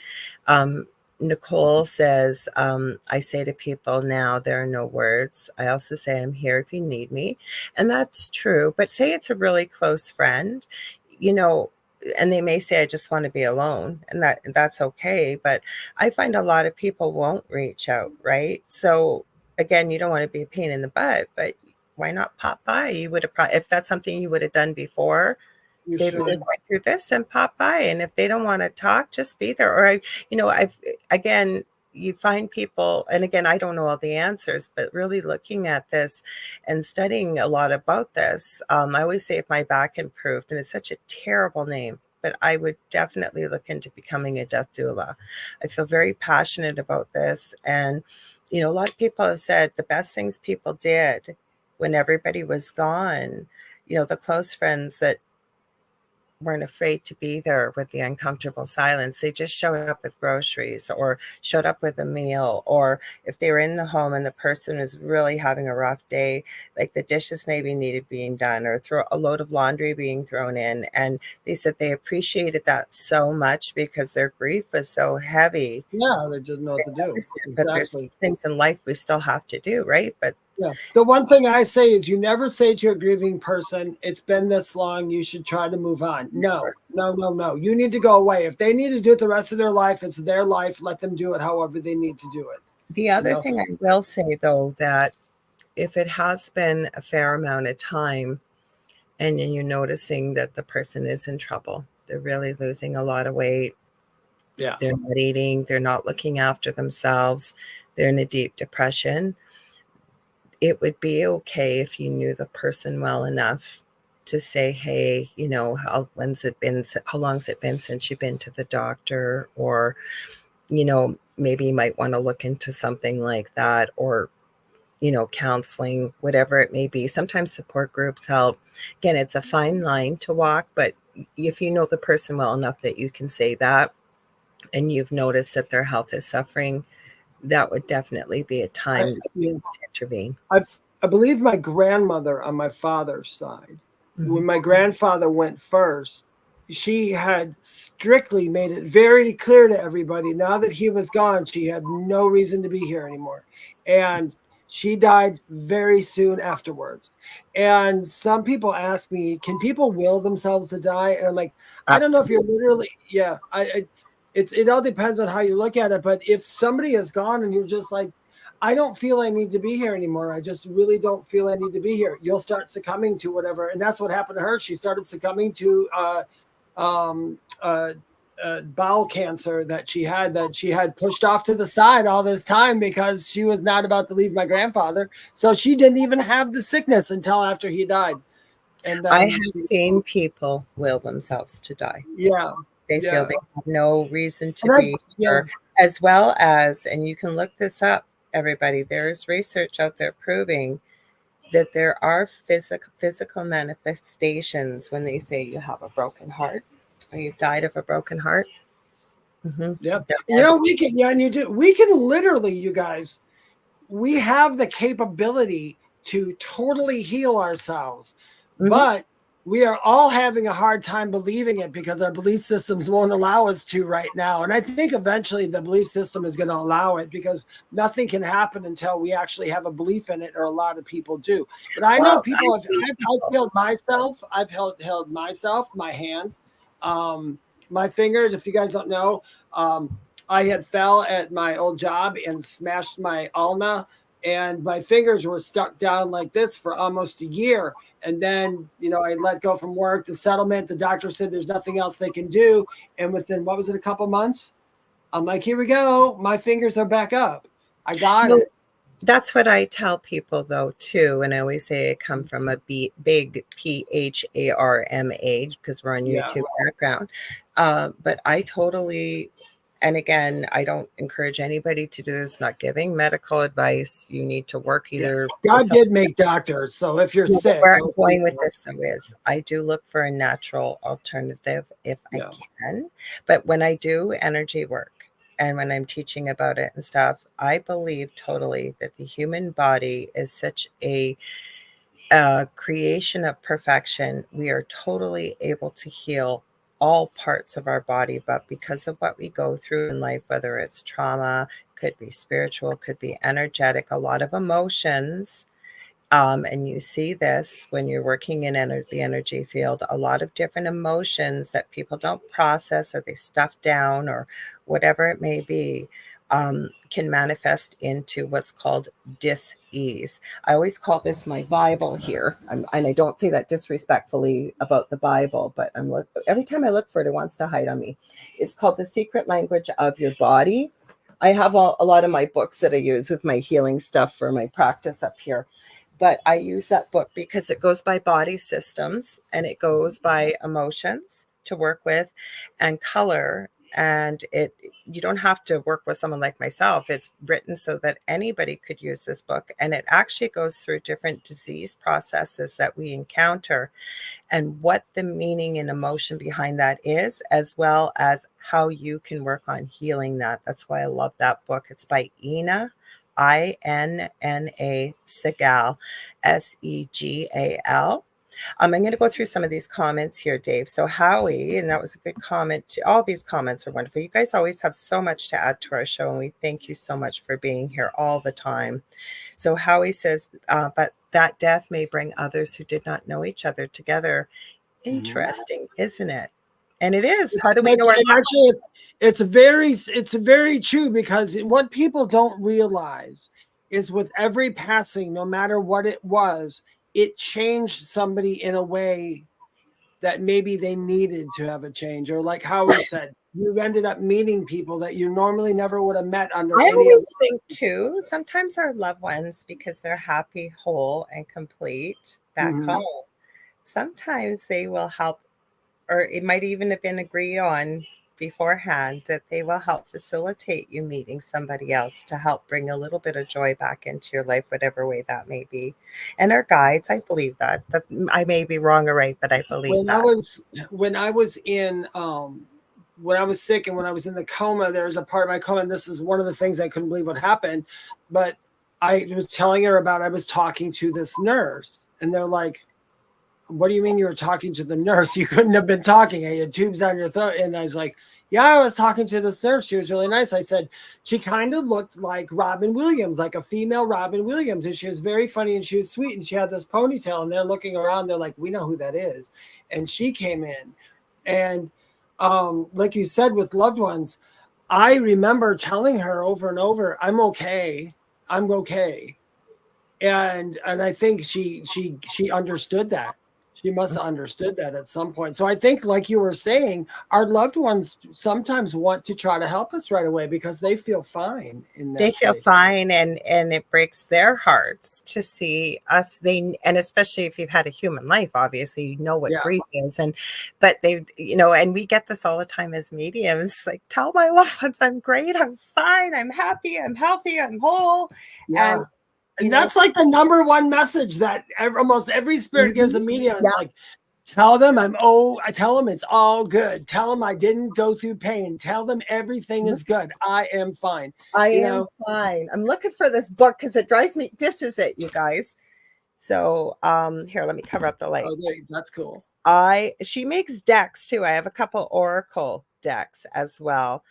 Nicole says, I say to people now, there are no words. I also say, I'm here if you need me. And that's true. But say it's a really close friend, and they may say, I just want to be alone, and that's okay. But I find a lot of people won't reach out, right? So again, you don't want to be a pain in the butt, but why not pop by? You would have if that's something you would have done before. They would have went through this and pop by. And if they don't want to talk, just be there. Or you find people, and again, I don't know all the answers, but really looking at this and studying a lot about this, I always say if my back improved, and it's such a terrible name, but I would definitely look into becoming a death doula. I feel very passionate about this. And, a lot of people have said the best things people did when everybody was gone, the close friends that weren't afraid to be there with the uncomfortable silence. They just showed up with groceries or showed up with a meal, or if they were in the home and the person was really having a rough day, like the dishes maybe needed being done or throw a load of laundry being thrown in. And they said they appreciated that so much because their grief was so heavy. Yeah, they didn't know what to do. But there's things in life we still have to do, right? But yeah, the one thing I say is you never say to a grieving person, it's been this long, you should try to move on. No. You need to go away. If they need to do it the rest of their life, it's their life. Let them do it however they need to do it. The other thing I will say, though, that if it has been a fair amount of time and you're noticing that the person is in trouble, they're really losing a lot of weight. Yeah. They're not eating. They're not looking after themselves. They're in a deep depression. It would be okay if you knew the person well enough to say, hey, how long's it been since you've been to the doctor? Or, maybe you might want to look into something like that, or, counseling, whatever it may be. Sometimes support groups help. Again, it's a fine line to walk, but if you know the person well enough that you can say that, and you've noticed that their health is suffering, that would definitely be a time to intervene. I believe my grandmother on my father's side, when my grandfather went first, she had strictly made it very clear to everybody, now that he was gone, she had no reason to be here anymore. And she died very soon afterwards. And some people ask me, can people will themselves to die? And I'm like, I don't know if you're literally, it all depends on how you look at it. But if somebody is gone and you're just like, I don't feel I need to be here anymore, I just really don't feel I need to be here, you'll start succumbing to whatever. And that's what happened to her. She started succumbing to bowel cancer that she had pushed off to the side all this time because she was not about to leave my grandfather. So she didn't even have the sickness until after he died. And I have seen people will themselves to die. Yeah. They feel they have no reason to be here, as well as, and you can look this up, everybody, there's research out there proving that there are physical manifestations when they say you have a broken heart or you've died of a broken heart. Yep. You know, we can, and you do, we can literally, you guys, we have the capability to totally heal ourselves, but we are all having a hard time believing it because our belief systems won't allow us to right now. And I think eventually the belief system is going to allow it, because nothing can happen until we actually have a belief in it, or a lot of people do. But I know people, I've healed myself. I've held myself, my hand, my fingers. If you guys don't know, I had fell at my old job and smashed my ulna, and my fingers were stuck down like this for almost a year. And then, you know, I let go from work, the settlement, the doctor said there's nothing else they can do. And within, what was it, a couple months? I'm like, here we go. My fingers are back up. I got it. That's what I tell people though, too. And I always say I come from a big PHARMA, because we're on YouTube background. But I totally, and again, I don't encourage anybody to do this, not giving medical advice. You need to work either. God did make doctors. So if you're sick. Where I'm going with this though is I do look for a natural alternative if I can. But when I do energy work and when I'm teaching about it and stuff, I believe totally that the human body is such a creation of perfection. We are totally able to heal all parts of our body, but because of what we go through in life, whether it's trauma, could be spiritual, could be energetic, a lot of emotions. And you see this when you're working in the energy field, a lot of different emotions that people don't process or they stuff down or whatever it may be, can manifest into what's called dis-ease. I always call this my Bible here. And I don't say that disrespectfully about the Bible, but every time I look for it, it wants to hide on me. It's called The Secret Language of Your Body. I have a lot of my books that I use with my healing stuff for my practice up here. But I use that book because it goes by body systems and it goes by emotions to work with and color. And you don't have to work with someone like myself. It's written so that anybody could use this book. And it actually goes through different disease processes that we encounter and what the meaning and emotion behind that is, as well as how you can work on healing that. That's why I love that book. It's by Inna Segal, Segal. I'm going to go through some of these comments here, Dave. So Howie, and that was a good comment. All these comments are wonderful. You guys always have so much to add to our show, and we thank you so much for being here all the time. So Howie says, but that death may bring others who did not know each other together. Interesting, isn't it? And it is. How do we know? Actually, it's very true, because what people don't realize is with every passing, no matter what it was, it changed somebody in a way that maybe they needed to have a change. Or like Howie said, you ended up meeting people that you normally never would have met under I any always think too, sometimes our loved ones, because they're happy, whole, and complete back home, sometimes they will help, or it might even have been agreed on beforehand that they will help facilitate you meeting somebody else to help bring a little bit of joy back into your life, whatever way that may be. And our guides, I believe that I may be wrong or right, but I believe when I was sick and when I was in the coma, there was a part of my coma, and this is one of the things I couldn't believe what happened, but I was telling her about, I was talking to this nurse, and they're like, what do you mean you were talking to the nurse? You couldn't have been talking. I had tubes on your throat. And I was like, yeah, I was talking to this nurse. She was really nice. I said, she kind of looked like Robin Williams, like a female Robin Williams. And she was very funny and she was sweet. And she had this ponytail, and they're looking around. They're like, we know who that is. And she came in, and like you said, with loved ones, I remember telling her over and over, I'm okay. I'm okay. And I think she understood that. She must have understood that at some point. So I think, like you were saying, our loved ones sometimes want to try to help us right away because they feel fine in They that feel place. fine, and it breaks their hearts to see us. And especially if you've had a human life, obviously you know what Yeah. grief is. But they, and we get this all the time as mediums, like, tell my loved ones I'm great, I'm fine, I'm happy, I'm healthy, I'm whole. Yeah. And that's like the number one message that almost every spirit gives a medium. It's like, tell them I tell them it's all good. Tell them I didn't go through pain. Tell them everything is good. I am fine. I am fine. I'm looking for this book because it drives me. This is it, you guys. So here, let me cover up the light. Oh, that's cool. She makes decks too. I have a couple oracle decks as well.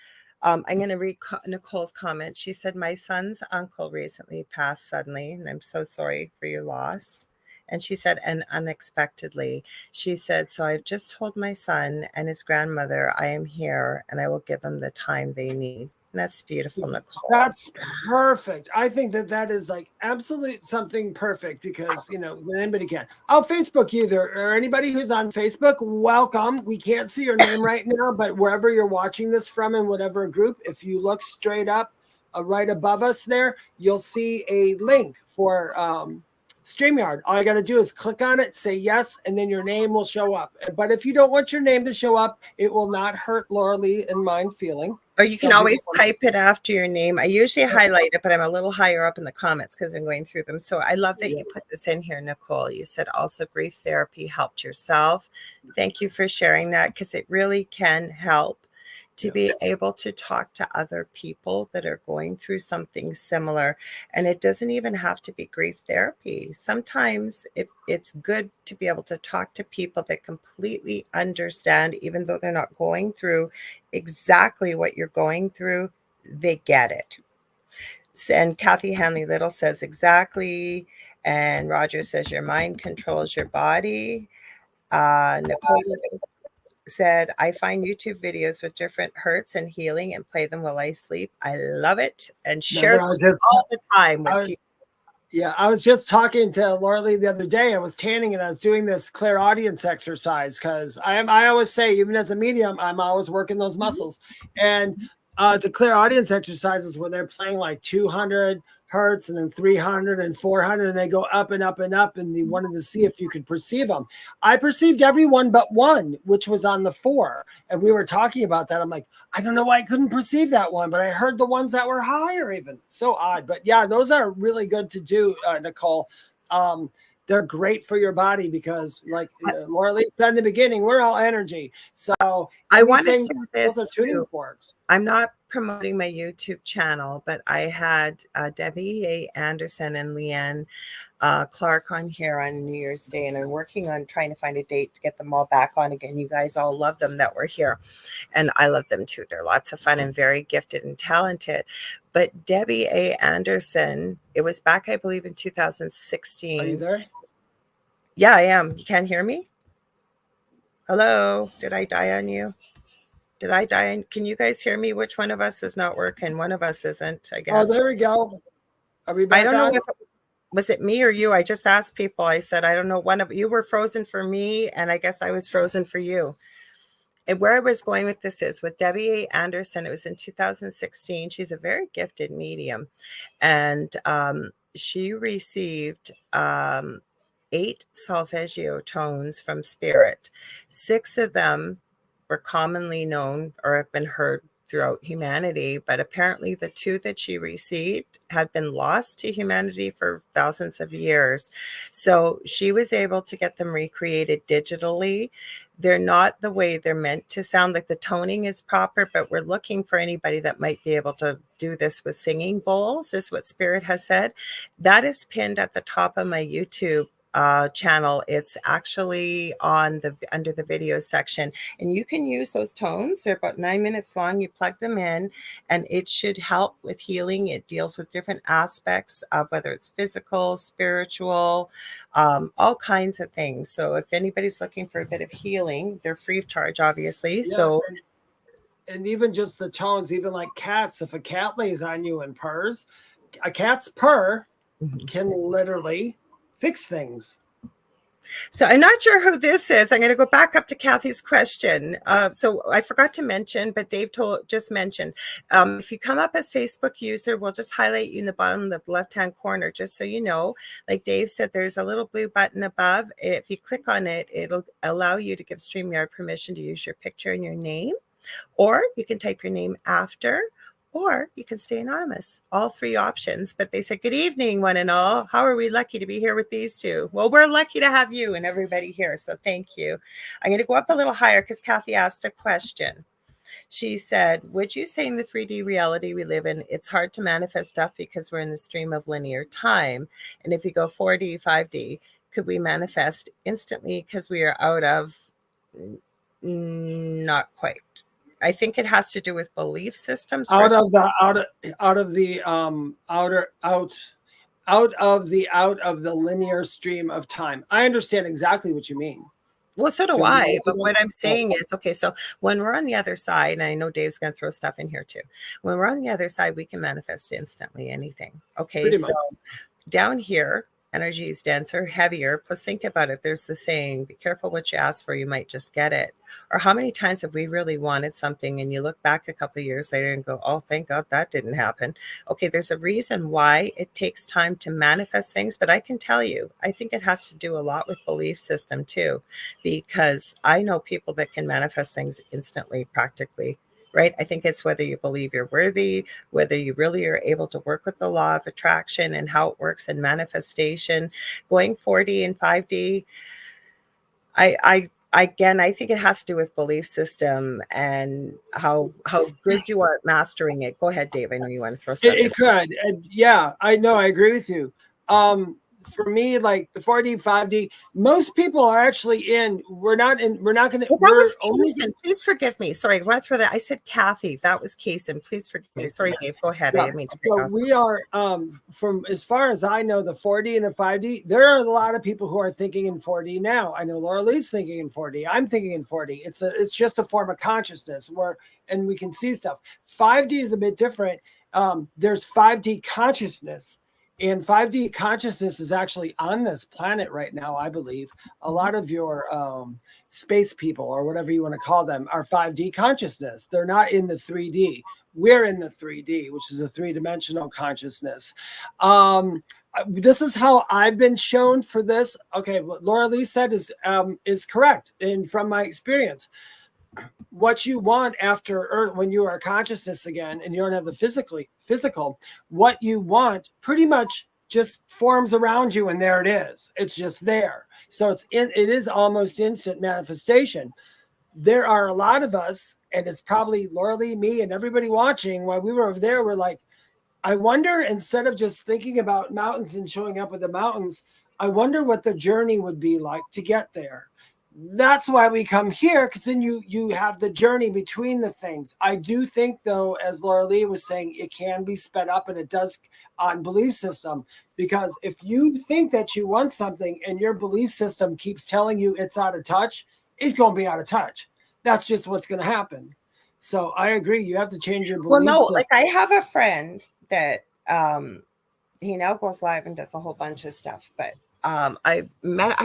I'm going to read Nicole's comment. She said, my son's uncle recently passed suddenly, and I'm so sorry for your loss. And she said, and unexpectedly. She said, so I've just told my son and his grandmother I am here and I will give them the time they need. And that's beautiful, Nicole. That's perfect. I think that is like absolutely something perfect because, when anybody can. I'll Facebook you there, or anybody who's on Facebook, welcome. We can't see your name right now, but wherever you're watching this from in whatever group, if you look straight up right above us there, you'll see a link for StreamYard. All you got to do is click on it, say yes, and then your name will show up. But if you don't want your name to show up, it will not hurt Lorilei and mine feeling. Or you can always type it after your name. I usually highlight it, but I'm a little higher up in the comments because I'm going through them. So I love that you put this in here, Nicole. You said also grief therapy helped yourself. Thank you for sharing that because it really can help to be able to talk to other people that are going through something similar. And it doesn't even have to be grief therapy. Sometimes it's good to be able to talk to people that completely understand, even though they're not going through exactly what you're going through, they get it. And Kathy Hanley Little says exactly. And Roger says your mind controls your body. Nicole said, I find YouTube videos with different hurts and healing and play them while I sleep. I love it and share them all the time with people. Yeah, I was just talking to Lorilei the other day. I was tanning and I was doing this clairaudience exercise because I always say, even as a medium, I'm always working those muscles. And the clairaudience exercises where they're playing like 200 hertz and then 300 and 400, and they go up and up and up, and they wanted to see if you could perceive them. I perceived everyone but one, which was on the 4, and we were talking about that. I'm like, I don't know why I couldn't perceive that one, but I heard the ones that were higher even. So odd. But yeah, those are really good to do, Nicole. They're great for your body because, like Lorilei said in the beginning, we're all energy. So I want to share this tuning forks. I'm not promoting my YouTube channel, but I had Debbie A. Anderson and Leanne Clark on here on New Year's Day, and I'm working on trying to find a date to get them all back on again. You guys all love them that were here, and I love them too. They're lots of fun and very gifted and talented. But Debbie A. Anderson, it was back, I believe, in 2016. Are you there? Yeah, I am. You can't hear me? Hello? Did I die on you? Did I die? Can you guys hear me? Which one of us is not working? One of us isn't, I guess. Oh, there we go. Are we back? I don't know if was it me or you. I just asked people. I said, I don't know. One of you were frozen for me, and I guess I was frozen for you. And where I was going with this is with Debbie A. Anderson. It was in 2016. She's a very gifted medium, and she received 8 solfeggio tones from Spirit. 6 of them were commonly known or have been heard throughout humanity, but apparently the 2 that she received had been lost to humanity for thousands of years. So she was able to get them recreated digitally. They're not the way they're meant to sound. Like the toning is proper, but we're looking for anybody that might be able to do this with singing bowls, is what Spirit has said. That is pinned at the top of my YouTube channel. It's actually on the under the video section, and you can use those tones. They're about 9 minutes long. You plug them in, and it should help with healing. It deals with different aspects of whether it's physical, spiritual, all kinds of things. So if anybody's looking for a bit of healing, they're free of charge, obviously. Yeah, so and even just the tones, even like cats, if a cat lays on you and purrs, a cat's purr can literally fix things. So I'm not sure who this is. I'm going to go back up to Kathy's question. So I forgot to mention, but Dave just mentioned, if you come up as Facebook user, we'll just highlight you in the bottom of the left-hand corner, just so you know. Like Dave said, there's a little blue button above. If you click on it, it'll allow you to give StreamYard permission to use your picture and your name, or you can type your name after, or you can stay anonymous. All three options. But they said, good evening, one and all. How are we lucky to be here with these two? Well, we're lucky to have you and everybody here. So thank you. I'm going to go up a little higher because Kathy asked a question. She said, would you say in the 3D reality we live in, it's hard to manifest stuff because we're in the stream of linear time? And if you go 4D, 5D, could we manifest instantly because we are out of? Not quite. I think it has to do with belief systems. Out of the linear stream of time. I understand exactly what you mean. Well, so do I. But what I'm saying is, okay, so when we're on the other side, and I know Dave's going to throw stuff in here too. When we're on the other side, we can manifest instantly anything. Okay, pretty so much. Down here, energy is denser, heavier. Plus, think about it. There's the saying, be careful what you ask for, you might just get it. Or how many times have we really wanted something and you look back a couple of years later and go, oh, thank God that didn't happen. Okay, there's a reason why it takes time to manifest things. But I can tell you, I think it has to do a lot with belief system too, because I know people that can manifest things instantly, practically. Right. I think it's whether you believe you're worthy, whether you really are able to work with the law of attraction and how it works in manifestation. Going 4D and 5D, Again, I think it has to do with belief system and how good you are at mastering it. Go ahead, Dave. I know you want to throw stuff in. It could. Yeah, I know. I agree with you. For me, like the 4D, 5D, most people are actually in. We're not going to. Well, that was Kaysen. Please forgive me. Sorry, I want to throw that. I said Kathy. That was Kaysen. Please forgive me. Sorry, Dave. Go ahead. Yeah. I didn't mean to So off. we are, from as far as I know, the 4D and the 5D, there are a lot of people who are thinking in 4D now. I know Lorilai's thinking in 4D. I'm thinking in 4D. It's just a form of consciousness and we can see stuff. 5D is a bit different. There's 5D consciousness. And 5D consciousness is actually on this planet right now, I believe. A lot of your space people, or whatever you want to call them, are 5D consciousness. They're not in the 3D. We're in the 3D, which is a three-dimensional consciousness. This is how I've been shown for this. Okay, what Lorilei said is correct. And from my experience, what you want after Earth, when you are consciousness again and you don't have the physical, what you want pretty much just forms around you, and there it is. It's just there. So it is almost instant manifestation. There are a lot of us, and it's probably Lorilei, me, and everybody watching. While we were over there, we're like, I wonder, instead of just thinking about mountains and showing up at the mountains, I wonder what the journey would be like to get there. That's why we come here, because then you have the journey between the things. I do think, though, as Lorilei was saying, it can be sped up, and it does on belief system, because if you think that you want something and your belief system keeps telling you it's out of touch, it's going to be out of touch. That's just what's going to happen. So I agree. You have to change your belief system. Like I have a friend that he now goes live and does a whole bunch of stuff, but I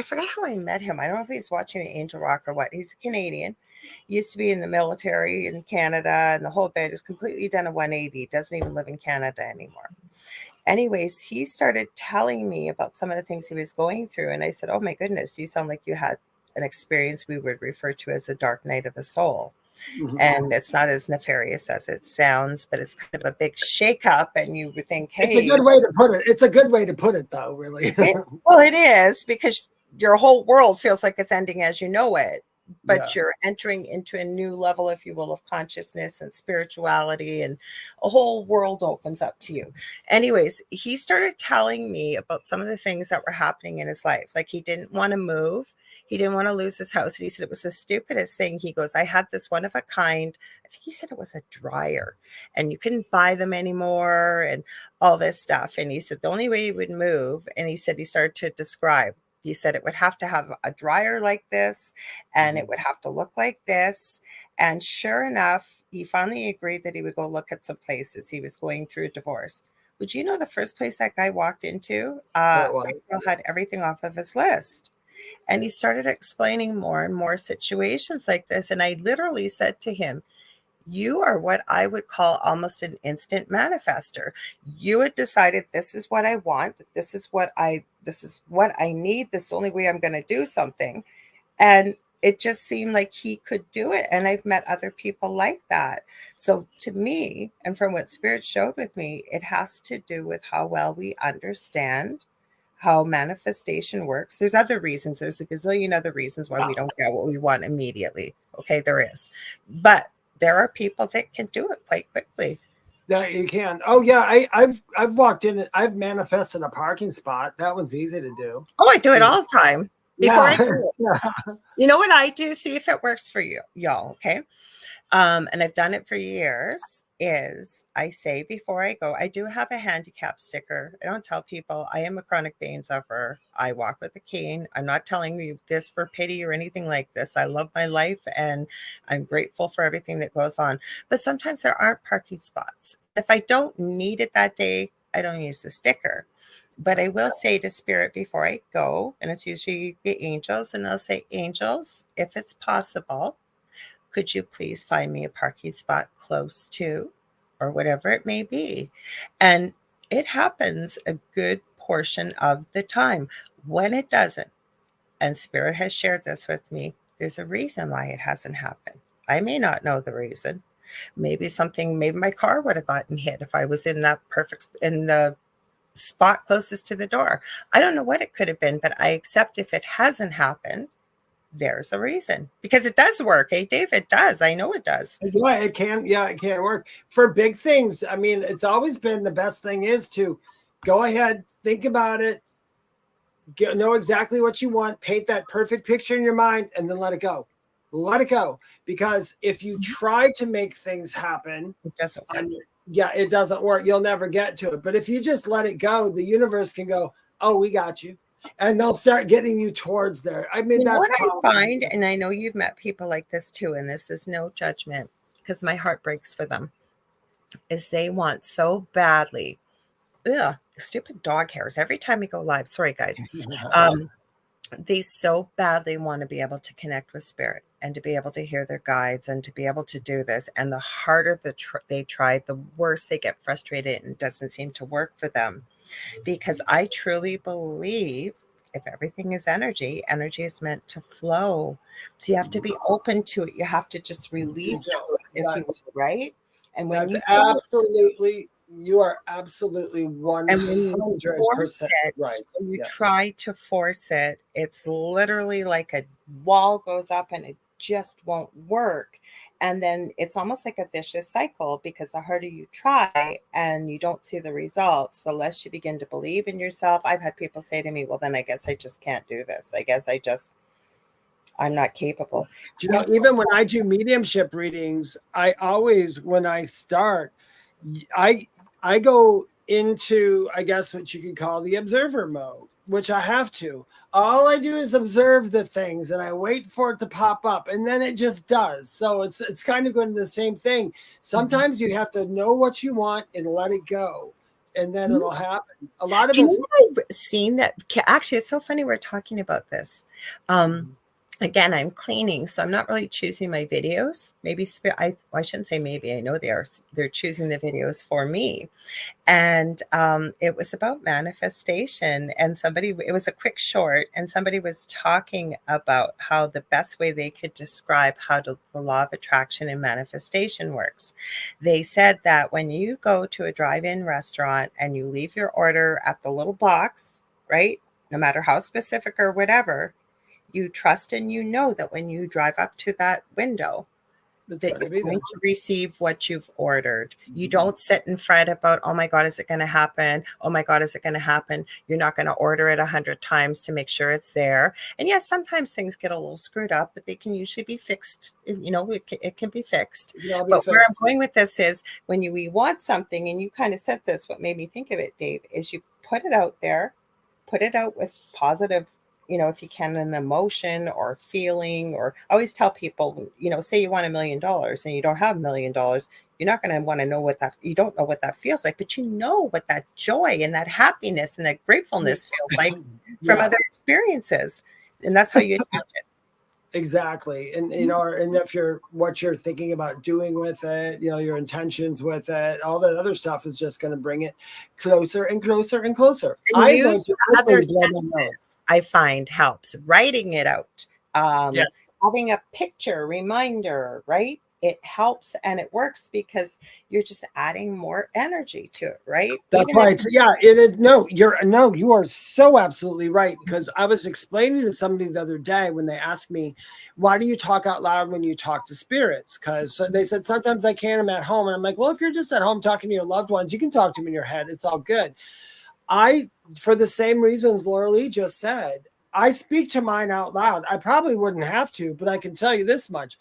forgot how I met him. I don't know if he's watching the Angel Rock or what. He's a Canadian. He used to be in the military in Canada, and the whole bit is completely done a 180. Doesn't even live in Canada anymore. Anyways, he started telling me about some of the things he was going through. And I said, oh my goodness, you sound like you had an experience we would refer to as a dark night of the soul. Mm-hmm. And it's not as nefarious as it sounds, but it's kind of a big shakeup. And you would think, hey, it's a good way to put it. It's a good way to put it, though, really. Well, it is, because your whole world feels like it's ending as you know it. but you're entering into a new level, if you will, of consciousness and spirituality, and a whole world opens up to you. Anyways, he started telling me about some of the things that were happening in his life. Like, he didn't want to move. He didn't want to lose his house. And he said it was the stupidest thing. He goes, I had this one of a kind, I think he said it was a dryer, and you couldn't buy them anymore and all this stuff. And he said the only way he would move, and he said he started to describe, he said it would have to have a dryer like this, and it would have to look like this. And sure enough, he finally agreed that he would go look at some places. He was going through a divorce. Would you know the first place that guy walked into had everything off of his list? And he started explaining more and more situations like this. And I literally said to him, you are what I would call almost an instant manifester. You had decided, this is what I want. This is what I need. This is the only way I'm going to do something. And it just seemed like he could do it. And I've met other people like that. So to me, and from what Spirit showed with me, it has to do with how well we understand how manifestation works. There's other reasons. There's a gazillion other reasons why we don't get what we want immediately. Okay, there is. But there are people that can do it quite quickly. Yeah, you can. Oh yeah, I've walked in. I've manifested a parking spot. That one's easy to do. Oh, I do it all the time. Before I do it. You know what I do? See if it works for you, y'all. Okay. And I've done it for years, is I say before I go, I do have a handicap sticker. I don't tell people I am a chronic pain sufferer. I walk with a cane. I'm not telling you this for pity or anything like this. I love my life and I'm grateful for everything that goes on. But sometimes there aren't parking spots. If I don't need it that day, I don't use the sticker. But I will say to Spirit before I go, and it's usually the angels, and I'll say, angels, if it's possible, could you please find me a parking spot close to, or whatever it may be? And it happens a good portion of the time. When it doesn't, and Spirit has shared this with me, there's a reason why it hasn't happened. I may not know the reason. Maybe my car would have gotten hit if I was in the spot closest to the door. I don't know what it could have been, but I accept if it hasn't happened, there's a reason, because it does work. Hey, Dave, it does. I know it does. Yeah, it can. Yeah, it can work for big things. I mean, it's always been the best thing is to go ahead, think about it, know exactly what you want, paint that perfect picture in your mind, and then let it go. Let it go. Because if you try to make things happen, it doesn't work. It doesn't work. You'll never get to it. But if you just let it go, the universe can go, oh, we got you. And they'll start getting you towards there. I mean, that's what I find, and I know you've met people like this too, and this is no judgment, because my heart breaks for them, is they want so badly, stupid dog hairs every time we go live. Sorry, guys. They so badly want to be able to connect with Spirit and to be able to hear their guides and to be able to do this. And the harder they try, the worse they get frustrated, and it doesn't seem to work for them. Because I truly believe if everything is energy, energy is meant to flow. So you have to be open to it. You have to just release it, right? And when you are absolutely 100% right. When you try to force it, it's literally like a wall goes up and it just won't work. And then it's almost like a vicious cycle, because the harder you try and you don't see the results, the less you begin to believe in yourself. I've had people say to me, well, then I guess I just can't do this. I guess I'm not capable. Do you know, even when I do mediumship readings, I always, when I start, I go into, I guess what you could call the observer mode, which I have to. All I do is observe the things and I wait for it to pop up, and then it just does. So it's kind of going to the same thing. Sometimes you have to know what you want and let it go, and then it'll happen. A lot of us. I've seen that. Actually, it's so funny we're talking about this. Again, I'm cleaning, so I'm not really choosing my videos. Maybe I shouldn't say maybe. I know they're choosing the videos for me. And it was about manifestation. And it was a quick short, and somebody was talking about how the best way they could describe how the law of attraction and manifestation works. They said that when you go to a drive-in restaurant and you leave your order at the little box, right? No matter how specific or whatever, you trust and you know that when you drive up to that window, It's that going to you're be there. going to receive what you've ordered. You don't sit and fret about, oh my God, is it going to happen? Oh my God, is it going to happen? You're not going to order it 100 times to make sure it's there. And yes, sometimes things get a little screwed up, but they can usually be fixed. You know, it can be fixed. But where I'm going with this is when we want something, and you kind of said this, what made me think of it, Dave, is you put it out there, put it out with positive, you know, if you can, an emotion or feeling. Or I always tell people, you know, say you want $1 million and you don't have $1 million, you're not going to want to know what that, you don't know what that feels like, but you know what that joy and that happiness and that gratefulness feels like from other experiences. And that's how you attach it. Exactly. And, you know, and if what you're thinking about doing with it, you know, your intentions with it, all that other stuff is just going to bring it closer and closer and closer. And use other senses, I find helps. Writing it out. Yes. Having a picture reminder, right? It helps and it works because you're just adding more energy to it, right? That's right. Yeah. You are so absolutely right. Because I was explaining to somebody the other day when they asked me, why do you talk out loud when you talk to spirits? Because they said, sometimes I can't, I'm at home. And I'm like, well, if you're just at home talking to your loved ones, you can talk to them in your head. It's all good. For the same reasons Lorilei just said, I speak to mine out loud. I probably wouldn't have to, but I can tell you this much.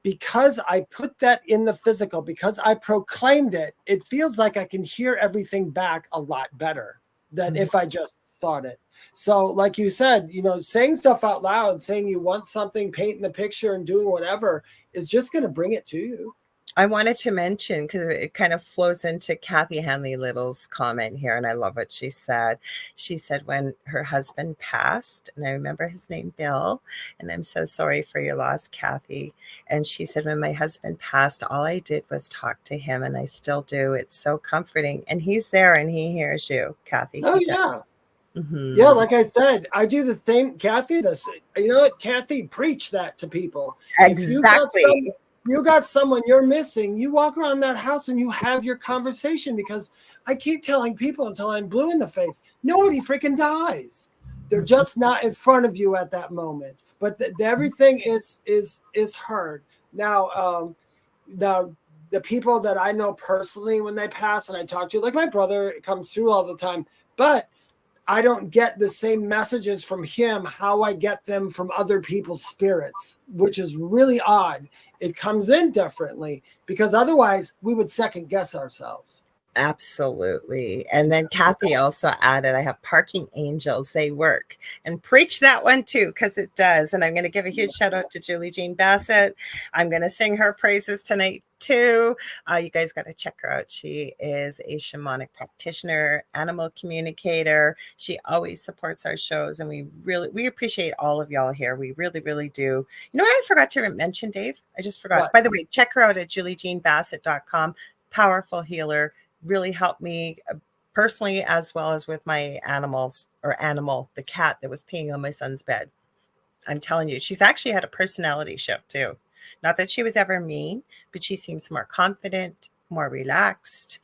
Because I put that in the physical, because I proclaimed it, it feels like I can hear everything back a lot better than if I just thought it. So like you said, you know, saying stuff out loud, saying you want something, painting the picture and doing whatever is just going to bring it to you. I wanted to mention, because it kind of flows into Kathy Hanley Little's comment here, and I love what she said. She said when her husband passed, and I remember his name, Bill, and I'm so sorry for your loss, Kathy. And she said, when my husband passed, all I did was talk to him, and I still do. It's so comforting. And he's there and he hears you, Kathy. Oh, yeah. Mm-hmm. Yeah, like I said, I do the same, Kathy. You know what, Kathy, preach that to people. Exactly. You got someone you're missing, you walk around that house and you have your conversation, because I keep telling people until I'm blue in the face, nobody freaking dies. They're just not in front of you at that moment. But everything is heard. Now, the people that I know personally when they pass and I talk to, like my brother, it comes through all the time, but I don't get the same messages from him how I get them from other people's spirits, which is really odd. It comes in differently because otherwise we would second guess ourselves. Absolutely. And then Kathy also added, I have parking angels, they work. And preach that one too, because it does. And I'm going to give a huge shout out to Julie Jean Bassett. I'm going to sing her praises tonight too. You guys got to check her out. She is a shamanic practitioner, animal communicator. She always supports our shows, and we appreciate all of y'all here. We really, really do. You know what I forgot to mention, Dave? I just forgot. What? By the way, check her out at juliejeanbassett.com. Powerful healer. Really helped me personally, as well as with my the cat that was peeing on my son's bed. I'm telling you, she's actually had a personality shift too. Not that she was ever mean, but she seems more confident, more relaxed.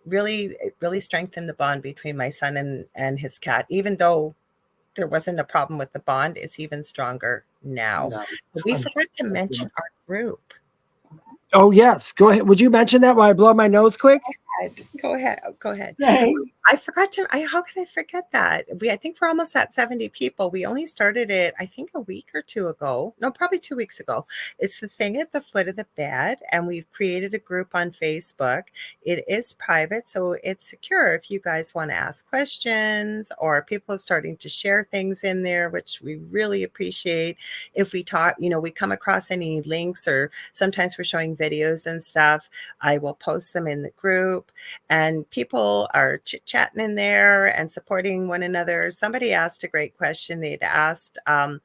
Really strengthened the bond between my son and his cat. Even though there wasn't a problem with the bond, it's even stronger now. No, we forgot to mention our group. Oh, yes. Go ahead. Would you mention that while I blow my nose quick? Go ahead. Thanks. I forgot to, how could I forget that? I think we're almost at 70 people. We only started it, I think a week or two ago. No, probably 2 weeks ago. It's the thing at the foot of the bed. And we've created a group on Facebook. It is private, so it's secure. If you guys want to ask questions, or people are starting to share things in there, which we really appreciate. If we talk, we come across any links, or sometimes we're showing videos and stuff, I will post them in the group, and people are chit-chatting in there and supporting one another. Somebody asked a great question. They'd asked how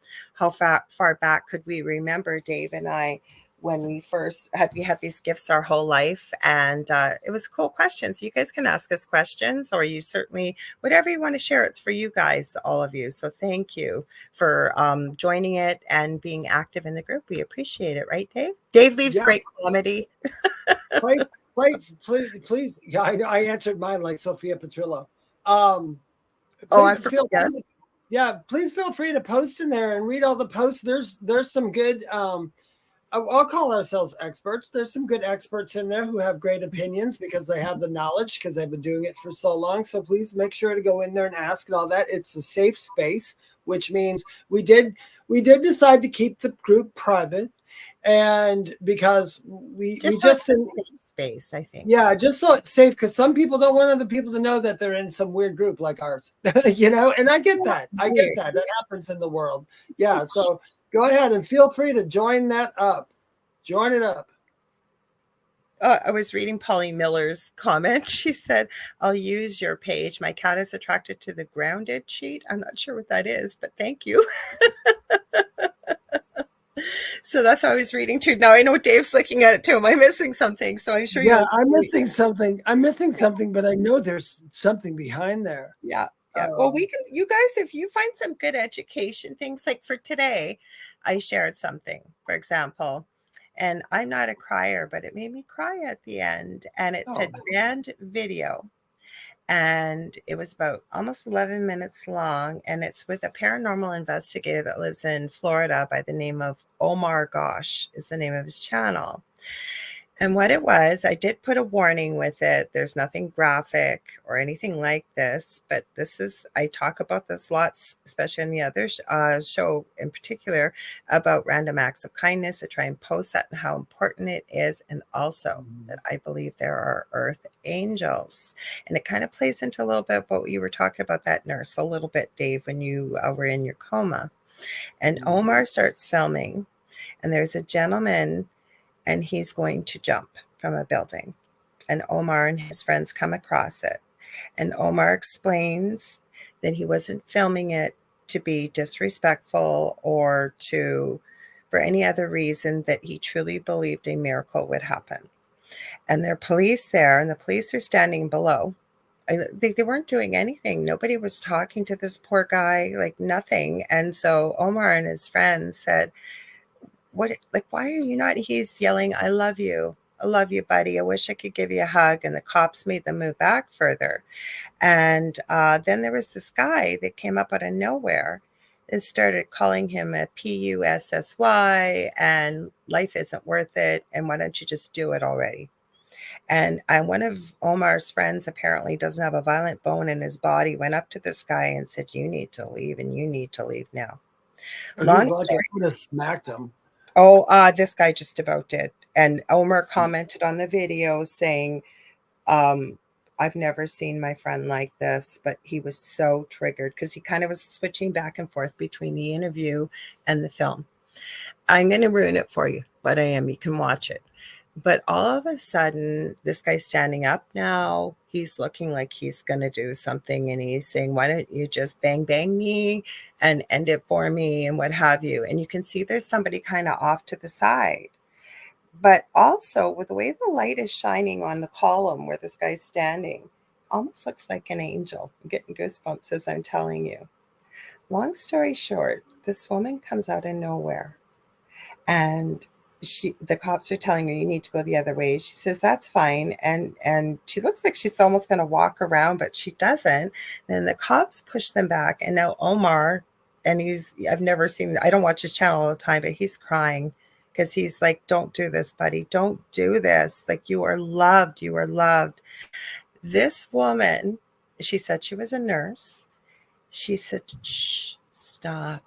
far back could we remember, Dave and I, when we first had these gifts our whole life. And it was a cool question. So you guys can ask us questions, or you certainly, whatever you want to share, it's for you guys, all of you. So thank you for joining it and being active in the group. We appreciate it. Right, Dave? Dave leaves great comedy. Please. Yeah, I answered mine like Sophia Petrillo. I forgot. Yeah, please feel free to post in there and read all the posts. There's some good I'll call ourselves experts. There's some good experts in there who have great opinions because they have the knowledge because they've been doing it for so long. So please make sure to go in there and ask and all that. It's a safe space, which means we did decide to keep the group private, and because we just just a safe space, I think. Yeah, just so it's safe, because some people don't want other people to know that they're in some weird group like ours, you know, and I get that. That happens in the world. Yeah, so go ahead and feel free to join that up. Join it up. I was reading Polly Miller's comment. She said, I'll use your page. My cat is attracted to the grounded sheet. I'm not sure what that is, but thank you. So that's what I was reading too. Now I know Dave's looking at it too. Am I missing something? So I'm sure I'm missing something. I'm missing something, but I know there's something behind there. Yeah. Well, we can, you guys, if you find some good education things, like for today, I shared something, for example, and I'm not a crier, but it made me cry at the end. And it said banned video. And it was about almost 11 minutes long. And it's with a paranormal investigator that lives in Florida by the name of Omar Gosh is the name of his channel. And what it was, I did put a warning with it. There's nothing graphic or anything like this, but this is, I talk about this lots, especially in the other show in particular, about random acts of kindness. I try and post that and how important it is. And also that I believe there are earth angels. And it kind of plays into a little bit about what you were talking about, that nurse, a little bit, Dave, when you were in your coma. And Omar starts filming, and there's a gentleman, and he's going to jump from a building. And Omar and his friends come across it. And Omar explains that he wasn't filming it to be disrespectful or for any other reason, that he truly believed a miracle would happen. And there are police there, and the police are standing below. They weren't doing anything. Nobody was talking to this poor guy, like nothing. And so Omar and his friends said, why are you not? He's yelling, I love you, buddy. I wish I could give you a hug. And the cops made them move back further. And then there was this guy that came up out of nowhere and started calling him a PUSSY and life isn't worth it. And why don't you just do it already? And one of Omar's friends apparently doesn't have a violent bone in his body, went up to this guy and said, you need to leave, and you need to leave now. Long story. I would have smacked him. This guy just about did. And Omar commented on the video saying, I've never seen my friend like this, but he was so triggered because he kind of was switching back and forth between the interview and the film. I'm going to ruin it for you, but I am. You can watch it. But all of a sudden, this guy's standing up now. He's looking like he's going to do something. And he's saying, why don't you just bang me and end it for me and what have you? And you can see there's somebody kind of off to the side. But also with the way the light is shining on the column where this guy's standing, almost looks like an angel. I'm getting goosebumps as I'm telling you. Long story short, this woman comes out of nowhere. And the cops are telling her, you need to go the other way. She says, that's fine. And she looks like she's almost going to walk around, but she doesn't. Then the cops push them back. And now Omar, and I've never seen, I don't watch his channel all the time, but he's crying because he's like, don't do this, buddy. Don't do this. Like, you are loved. You are loved. This woman, she said she was a nurse. She said, shh, stop.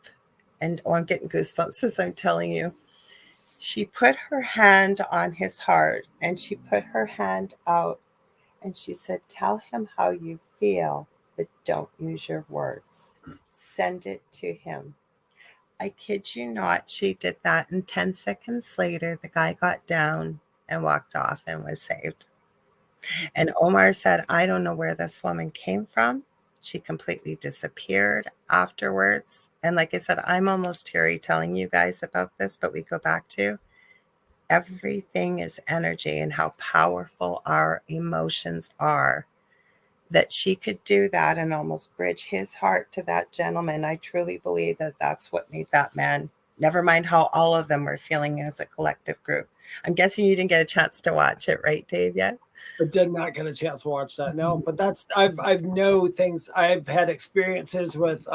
And I'm getting goosebumps as I'm telling you. She put her hand on his heart, and she put her hand out, and she said, tell him how you feel, but don't use your words. Send it to him. I kid you not. She did that, and 10 seconds later, the guy got down and walked off and was saved. And Omar said, I don't know where this woman came from. She completely disappeared afterwards. And like I said, I'm almost teary telling you guys about this, but we go back to everything is energy and how powerful our emotions are, that she could do that and almost bridge his heart to that gentleman. I truly believe that that's what made that man, never mind how all of them were feeling as a collective group. I'm guessing you didn't get a chance to watch it, right, Dave, yet? I did not get a chance to watch that, no. But that's I've had experiences with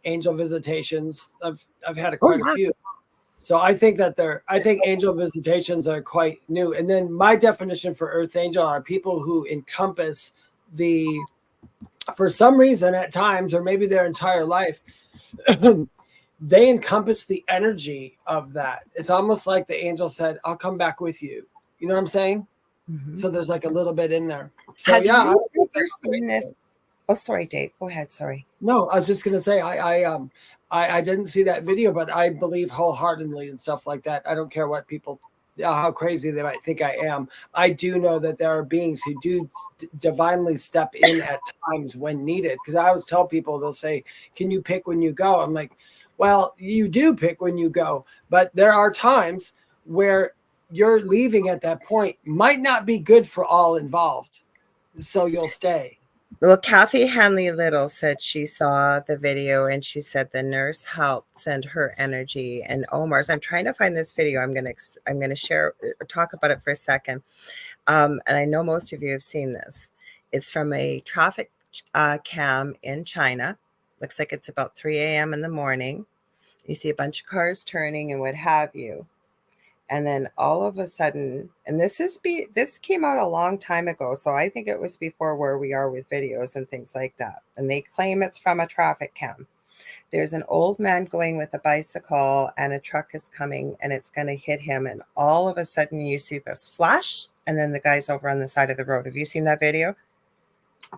angel visitations. I've had Oh quite a yeah. few. So I think angel visitations are quite new. And then my definition for earth angel are people who encompass for some reason at times, or maybe their entire life, they encompass the energy of that. It's almost like the angel said, I'll come back with you. You know what I'm saying? Mm-hmm. So there's like a little bit in there. So Have yeah. you ever seen this? Oh, sorry, Dave. Go ahead. Sorry. No, I was just gonna say I didn't see that video, but I believe wholeheartedly and stuff like that. I don't care what people, how crazy they might think I am. I do know that there are beings who do divinely step in at times when needed. Because I always tell people, they'll say, "Can you pick when you go?" I'm like, "Well, you do pick when you go, but there are times where you're leaving at that point might not be good for all involved, so you'll stay." Well, Kathy Hanley Little said she saw the video and she said the nurse helped send her energy and Omar's. I'm trying to find this video. I'm gonna share or talk about it for a second. And I know most of you have seen this. It's from a traffic cam in China. Looks like it's about 3 a.m. in the morning. You see a bunch of cars turning and what have you. And then all of a sudden, and this came out a long time ago, so I think it was before where we are with videos and things like that. And they claim it's from a traffic cam. There's an old man going with a bicycle and a truck is coming and it's going to hit him. And all of a sudden you see this flash and then the guy's over on the side of the road. Have you seen that video?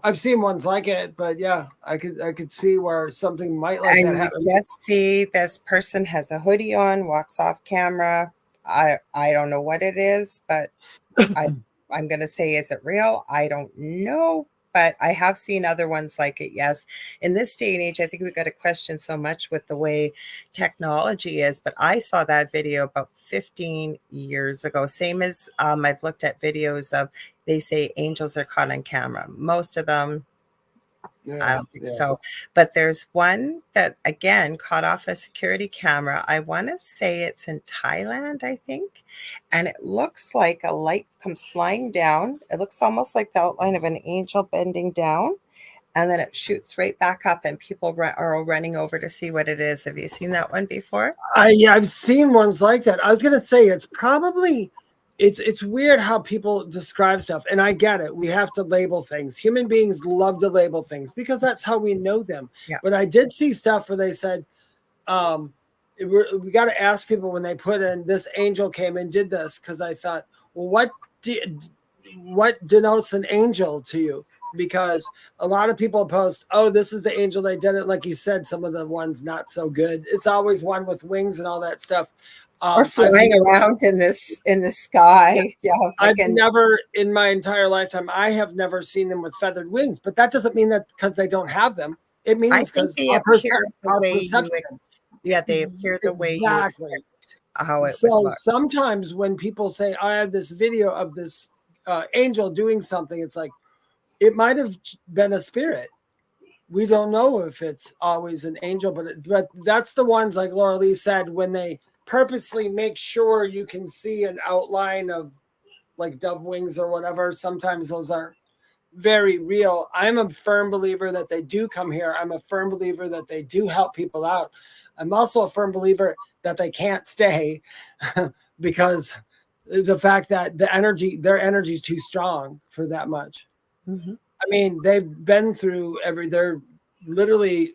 I've seen ones like it, but yeah, I could see where something might like that happen. Just see this person has a hoodie on, walks off camera. I don't know what it is, but I'm going to say, is it real? I don't know, but I have seen other ones like it. Yes. In this day and age, I think we've got to question so much with the way technology is, but I saw that video about 15 years ago. Same as I've looked at videos of, they say angels are caught on camera. Most of them, I don't think so. But there's one that, again, caught off a security camera. I want to say it's in Thailand, I think. And it looks like a light comes flying down. It looks almost like the outline of an angel bending down. And then it shoots right back up and people are running over to see what it is. Have you seen that one before? Yeah, I've seen ones like that. I was going to say it's probably... It's weird how people describe stuff, and I get it. We have to label things. Human beings love to label things because that's how we know them. Yeah. But I did see stuff where they said, we got to ask people when they put in this angel came and did this, because I thought, well, what denotes an angel to you? Because a lot of people post, oh, this is the angel, they did it. Like you said, some of the ones not so good. It's always one with wings and all that stuff. Or flying around in the sky. Yeah, I've never, in my entire lifetime, I have never seen them with feathered wings. But that doesn't mean that because they don't have them. It means because our perception. Yeah, they appear the way you expect how it would look. Sometimes when people say, I have this video of this angel doing something, it's like, it might have been a spirit. We don't know if it's always an angel, but that's the ones, like Lorilei said, when they purposely make sure you can see an outline of like dove wings or whatever. Sometimes those are very real. I'm a firm believer that they do come here. I'm a firm believer that they do help people out. I'm also a firm believer that they can't stay because the fact that their energy is too strong for that much. Mm-hmm. I mean, they've been through they're literally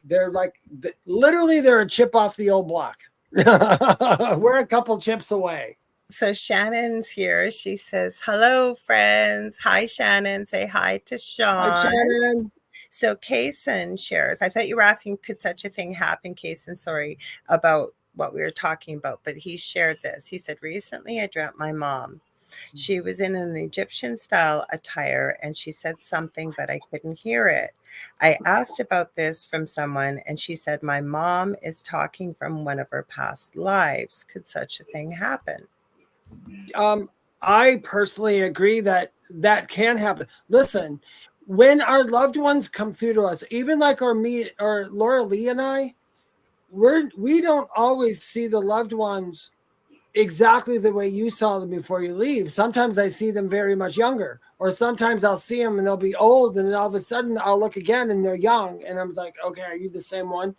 they're a chip off the old block. We're a couple chips away. So Shannon's here. She says, hello, friends. Hi, Shannon. Say hi to Sean. Hi, Shannon. So Kaysen shares, I thought you were asking, could such a thing happen, Kaysen? Sorry, about what we were talking about, but he shared this. He said, recently I dreamt my mom. She was in an Egyptian style attire and she said something, but I couldn't hear it. I asked about this from someone and she said, my mom is talking from one of her past lives. Could such a thing happen? I personally agree that can happen. Listen, when our loved ones come through to us, even like Lorilei and I, we don't always see the loved ones exactly the way you saw them before you leave. Sometimes I see them very much younger, or sometimes I'll see them and they'll be old, and then all of a sudden I'll look again and they're young, and I'm like, okay, are you the same one?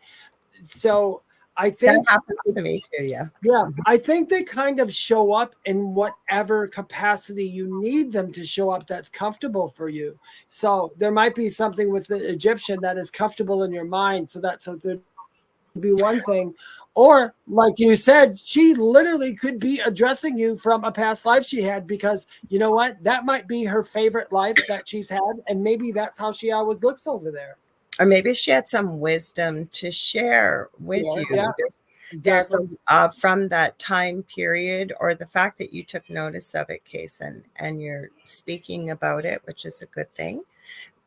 So I That think, happens to me too. Yeah. yeah, I think they kind of show up in whatever capacity you need them to show up that's comfortable for you. So there might be something with the Egyptian that is comfortable in your mind, so that's something be one thing. Or like you said, she literally could be addressing you from a past life she had, because you know what, that might be her favorite life that she's had, and maybe that's how she always looks over there. Or maybe she had some wisdom to share with Yeah, you. yeah, There's exactly. some from that time period, or the fact that you took notice of it, Case, and you're speaking about it, which is a good thing.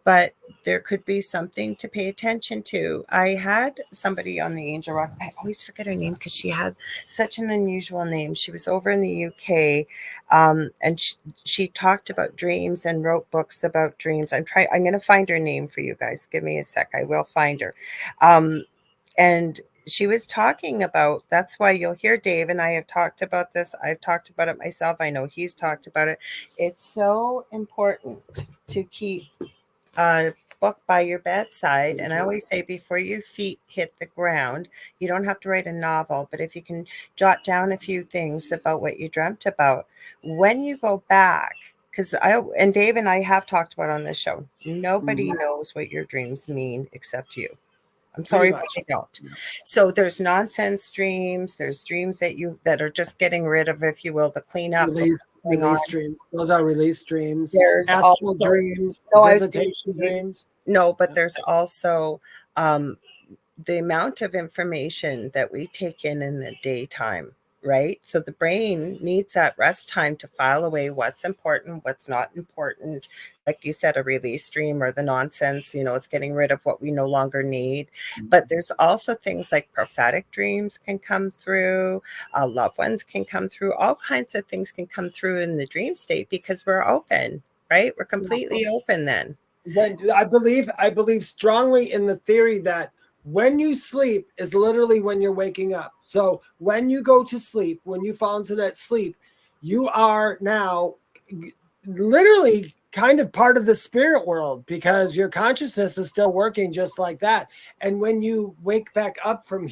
But there could be something to pay attention to. I had somebody on the Angel Rock. I always forget her name because she had such an unusual name. She was over in the UK, and she talked about dreams and wrote books about dreams. I'm going to find her name for you guys. Give me a sec. I will find her. And she was talking about, that's why you'll hear Dave and I have talked about this. I've talked about it myself. I know he's talked about it. It's so important to keep a book by your bedside. And I always say, before your feet hit the ground, you don't have to write a novel, but if you can jot down a few things about what you dreamt about, when you go back, because and Dave and I have talked about on this show, nobody knows what your dreams mean except you. I'm Pretty sorry, but much. they don't. So there's nonsense dreams. There's dreams that are just getting rid of, if you will, the cleanup. Release dreams. Those are release dreams. There's Astral also, dreams, no, I was visitation dreams. no, but there's also the amount of information that we take in the daytime, right? So the brain needs that rest time to file away what's important, what's not important. Like you said, a release stream, or the nonsense, it's getting rid of what we no longer need. But there's also things like prophetic dreams can come through, loved ones can come through, all kinds of things can come through in the dream state because we're open, right? We're completely open then. When I believe strongly in the theory that when you sleep is literally when you're waking up. So when you go to sleep, when you fall into that sleep, you are now literally kind of part of the spirit world, because your consciousness is still working just like that. And when you wake back up from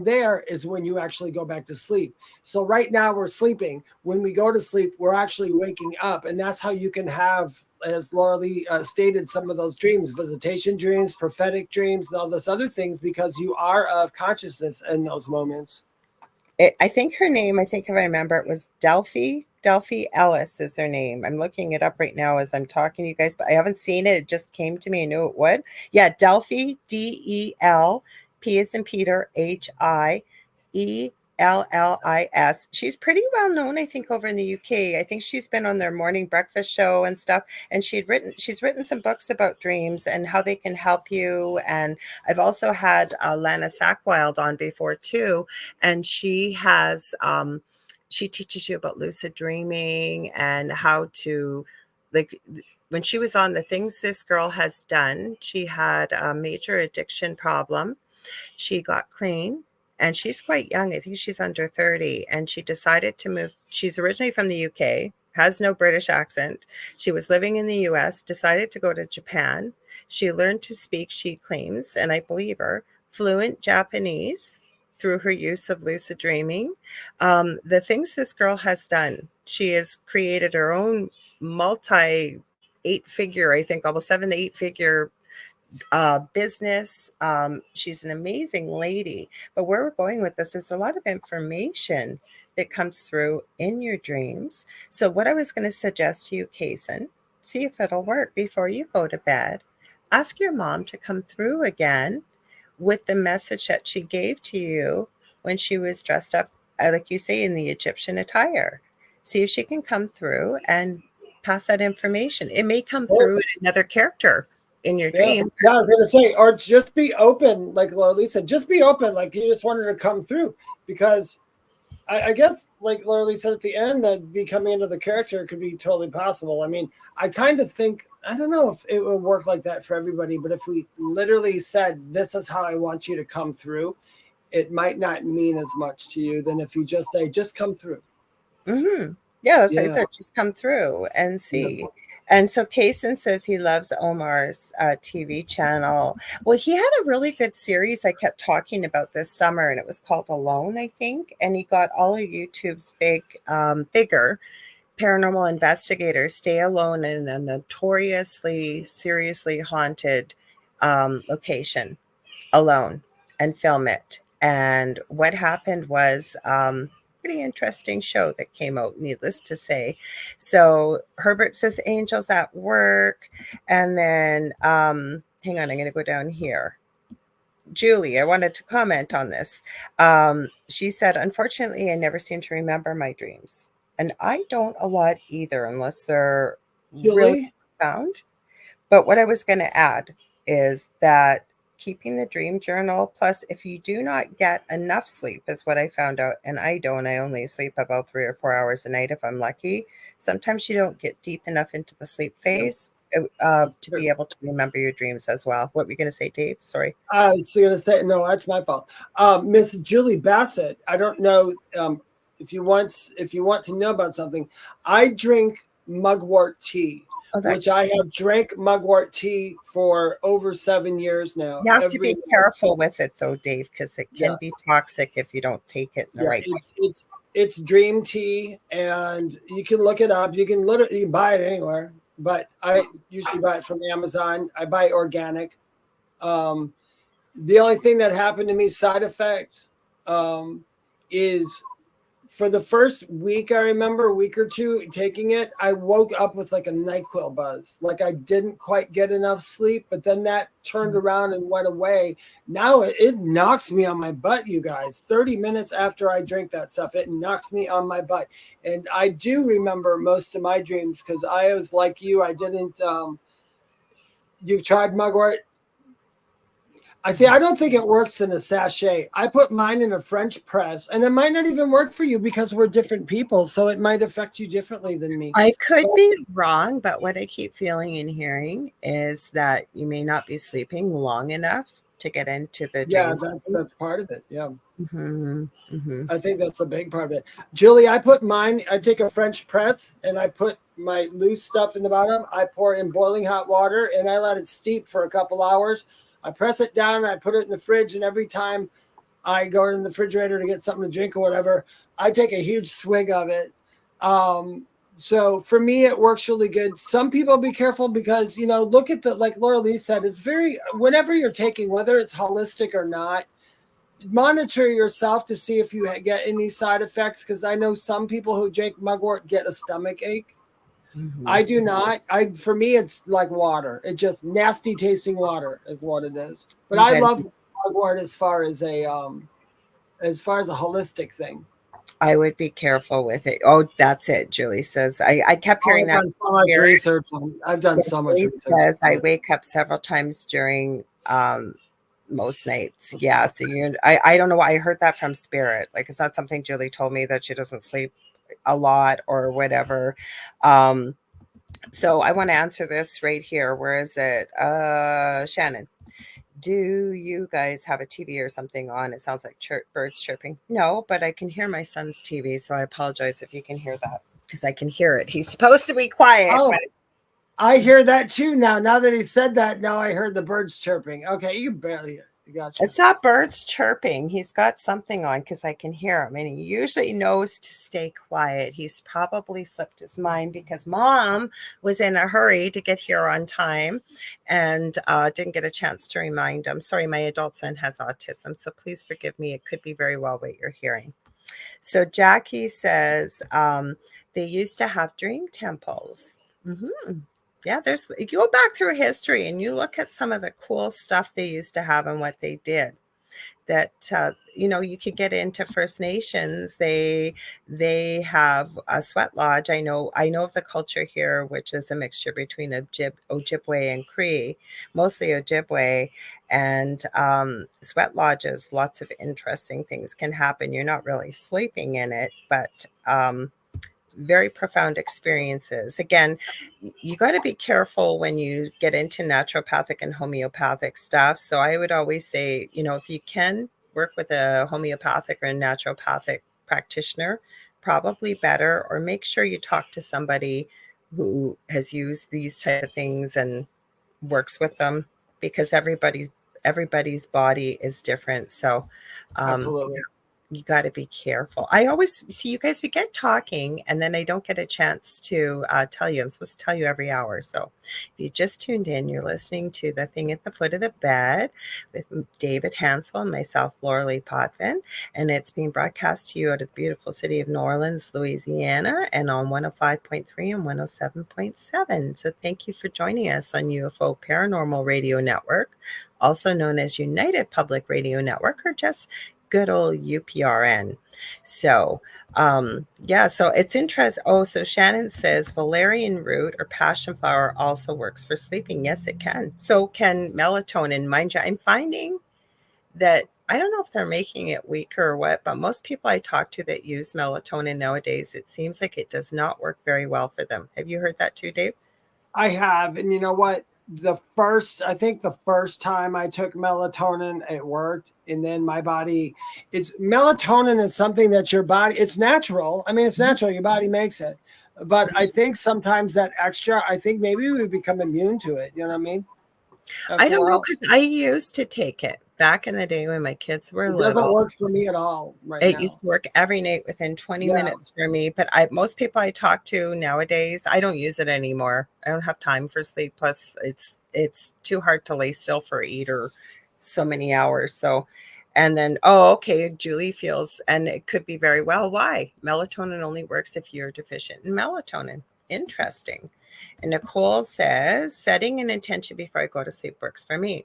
there is when you actually go back to sleep. So right now we're sleeping. When we go to sleep, we're actually waking up. And that's how you can have, as Lorilei stated, some of those dreams, visitation dreams, prophetic dreams, and all those other things, because you are of consciousness in those moments. I think her name, I think if I remember, it was Delphi. Delphi Ellis is her name. I'm looking it up right now as I'm talking to you guys, but I haven't seen it. It just came to me. I knew it would. Yeah, Delphi, DELP as in Peter, HIELLIS. She's pretty well known, I think, over in the UK. I think she's been on their morning breakfast show and stuff. And she's written some books about dreams and how they can help you. And I've also had Lana Sackwild on before too, and she has she teaches you about lucid dreaming and how to, like, when she was on the things this girl has done, she had a major addiction problem. She got clean, and she's quite young. I think she's under 30, and she decided to move. She's originally from the UK, has no British accent. She was living in the US, decided to go to Japan. She learned to speak, she claims, and I believe her, fluent Japanese through her use of lucid dreaming. The things this girl has done, she has created her own multi 8-figure, I think almost 7 to 8 figure business. She's an amazing lady. But where we're going with this is a lot of information that comes through in your dreams. So what I was going to suggest to you, Kason, see if it'll work before you go to bed. Ask your mom to come through again with the message that she gave to you when she was dressed up, like you say, in the Egyptian attire. See if she can come through and pass that information. It may come through in another character in your dream. Yeah, I was gonna say, or just be open, like Lorilei said, just be open, like you just wanted to come through, because I guess, like Lorilei said at the end, that becoming another character could be totally possible. I mean, I kind of think, I don't know if it would work like that for everybody, but if we literally said, this is how I want you to come through, it might not mean as much to you than if you just say, just come through. Mm-hmm. Yeah, that's what I Yeah. said. Just come through and see. Yeah. And so Kaysen says he loves Omar's TV channel. Well, he had a really good series I kept talking about this summer, and it was called Alone, I think. And he got all of YouTube's bigger paranormal investigators stay alone in a notoriously, seriously haunted location alone and film it. And what happened was pretty interesting show that came out, needless to say. So Herbert says angels at work. And then hang on, I'm going to go down here. Julie, I wanted to comment on this. She said, unfortunately, I never seem to remember my dreams. And I don't a lot either, unless they're really Julie? profound. But what I was going to add is that keeping the dream journal, plus if you do not get enough sleep, is what I found out. And I don't. I only sleep about 3 or 4 hours a night if I'm lucky. Sometimes you don't get deep enough into the sleep phase to be able to remember your dreams as well. What were you going to say, Dave? Sorry. I was going to say, no, that's my fault. Miss Julie Bassett, I don't know if you want to know about something. I drink mugwort tea. Which I have drank mugwort tea for over 7 years now. You have to be careful with it, though, Dave, because it can be toxic if you don't take it in the right way. It's dream tea, and you can look it up. You can literally buy it anywhere, but I usually buy it from Amazon. I buy organic. The only thing that happened to me, side effect, is for the first week, I remember a week or two taking it, I woke up with like a NyQuil buzz. Like I didn't quite get enough sleep, but then that turned around and went away. Now it knocks me on my butt, you guys. 30 minutes after I drink that stuff, it knocks me on my butt. And I do remember most of my dreams because I was like you. I didn't, you've tried mugwort? I don't think it works in a sachet. I put mine in a French press, and it might not even work for you because we're different people, so it might affect you differently than me. I could be wrong, but what I keep feeling and hearing is that you may not be sleeping long enough to get into the dreams. That's part of it. Yeah. Mm-hmm. Mm-hmm. I think that's a big part of it. Julie, I put mine, I take a French press, and I put my loose stuff in the bottom. I pour in boiling hot water, and I let it steep for a couple hours. I press it down, I put it in the fridge, and every time I go in the refrigerator to get something to drink or whatever, I take a huge swig of it. So for me, it works really good. Some people be careful because, look at like Lorilei said, it's whenever you're taking, whether it's holistic or not, monitor yourself to see if you get any side effects. Because I know some people who drink mugwort get a stomach ache. Mm-hmm. I do not. For me, it's like water. It's just nasty tasting water is what it is. But I love mugwort as far as a holistic thing. I would be careful with it. Oh, that's it. Julie says, I kept hearing that. I've done so much research. I've done so much research. Says I wake up several times during most nights. Yeah. So I don't know why I heard that from Spirit. Like it's not something Julie told me that she doesn't sleep a lot or whatever. So I want to answer this right here. Where is it? Shannon. Do you guys have a TV or something on? It sounds like birds chirping. No, but I can hear my son's TV, so I apologize if you can hear that because I can hear it. He's supposed to be quiet. Oh, but I hear that too now. Now that he said that, now I heard the birds chirping. Okay, you can barely hear. Gotcha. It's not birds chirping. He's got something on because I can hear him, and he usually knows to stay quiet. He's probably slipped his mind because Mom was in a hurry to get here on time and didn't get a chance to remind him. Sorry, my adult son has autism, so please forgive me. It could be very well what you're hearing. So Jackie says they used to have dream temples. Mm-hmm. Yeah, you go back through history and you look at some of the cool stuff they used to have and what they did. That you could get into First Nations. They have a sweat lodge. I know of the culture here, which is a mixture between Ojibwe and Cree, mostly Ojibwe, and sweat lodges. Lots of interesting things can happen. You're not really sleeping in it, but very profound experiences. Again, you got to be careful when you get into naturopathic and homeopathic stuff. So I would always say, if you can work with a homeopathic or a naturopathic practitioner, probably better, or make sure you talk to somebody who has used these type of things and works with them, because everybody's body is different. So Absolutely. you got to be careful. I always see you guys, we get talking and then I don't get a chance to tell you. I'm supposed to tell you every hour. So if you just tuned in, you're listening to The Thing at the Foot of the Bed with David Hanzel and myself, Lorilei Potvin. And it's being broadcast to you out of the beautiful city of New Orleans, Louisiana, and on 105.3 and 107.7. So thank you for joining us on UFO Paranormal Radio Network, also known as United Public Radio Network, or just good old UPRN. So, so it's interesting. Oh, so Shannon says valerian root or passion flower also works for sleeping. Yes, it can. So can melatonin. Mind you, I'm finding that I don't know if they're making it weaker or what, but most people I talk to that use melatonin nowadays, it seems like it does not work very well for them. Have you heard that too, Dave? I have. And you know what? I think the first time I took melatonin, it worked. And then my body, melatonin is something that your body, it's natural. I mean, it's natural. Your body makes it. But I think sometimes that extra, I think maybe we become immune to it. You know what I mean? I don't know, because I used to take it back in the day when my kids were little. It doesn't work for me at all right now. It used to work every night within 20 minutes for me. But most people I talk to nowadays, I don't use it anymore. I don't have time for sleep. Plus, it's too hard to lay still for 8 or so many hours. So, and then, Julie feels, and it could be very well why. Melatonin only works if you're deficient in melatonin. Interesting. And Nicole says, setting an intention before I go to sleep works for me.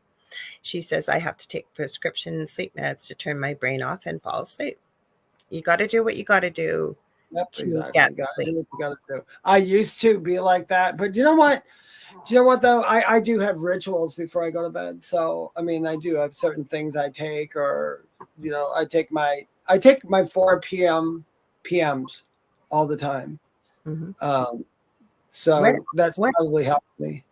She says, I have to take prescription sleep meds to turn my brain off and fall asleep. You got to do what you got to do to get sleep. I used to be like that. But you know what? Do you know what, though? I do have rituals before I go to bed. So, I mean, I do have certain things I take, or, I take my 4 p.m. PMs all the time. Mm-hmm. That's probably helped me.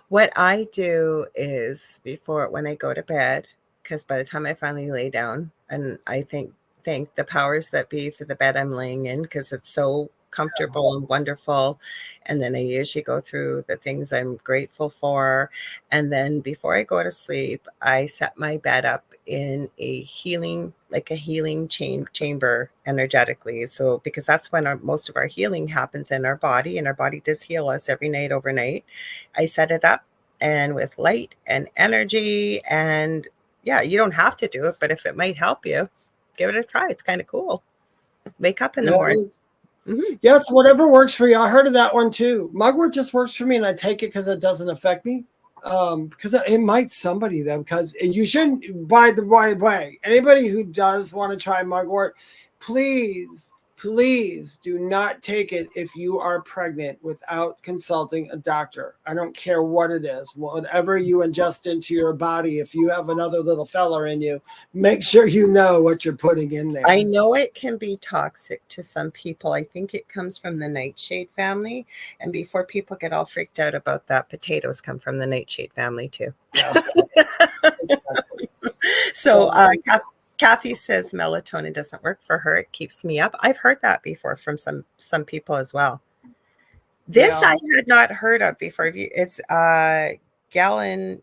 What I do is when I go to bed, because by the time I finally lay down, and I thank the powers that be for the bed I'm laying in, because it's so comfortable and wonderful. And then I usually go through the things I'm grateful for. And then before I go to sleep, I set my bed up in a healing chamber energetically. So, because that's when most of our healing happens in our body, and our body does heal us every night overnight. I set it up and with light and energy, and you don't have to do it, but if it might help you, give it a try. It's kind of cool. Wake up in the morning. Mm-hmm. Yeah, it's whatever works for you. I heard of that one too. Mugwort just works for me, and I take it because it doesn't affect me. Because it might somebody though, because you shouldn't. By the way, anybody who does want to try mugwort, please do not take it if you are pregnant without consulting a doctor. I don't care what it is, whatever you ingest into your body. If you have another little fella in you, make sure you know what you're putting in there. I know it can be toxic to some people. I think it comes from the nightshade family. And before people get all freaked out about that, potatoes come from the nightshade family too. Yeah. So, Kathy says melatonin doesn't work for her. It keeps me up. I've heard that before from some people as well. This I had not heard of before. It's galantamine.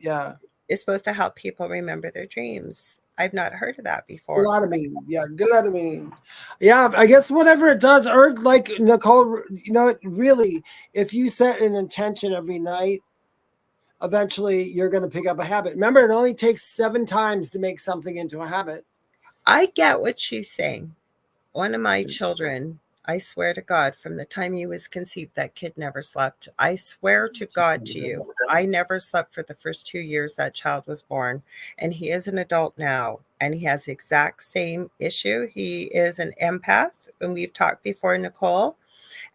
Yeah, is supposed to help people remember their dreams. I've not heard of that before. Galantamine. Yeah, I guess whatever it does, or like Nicole, really, if you set an intention every night, eventually you're going to pick up a habit. Remember, it only takes 7 times to make something into a habit. I get what she's saying. One of my children, I swear to God, from the time he was conceived, that kid never slept. I swear to God to you, I never slept for the first 2 years that child was born. And he is an adult now, and he has the exact same issue. He is an empath, and we've talked before, Nicole.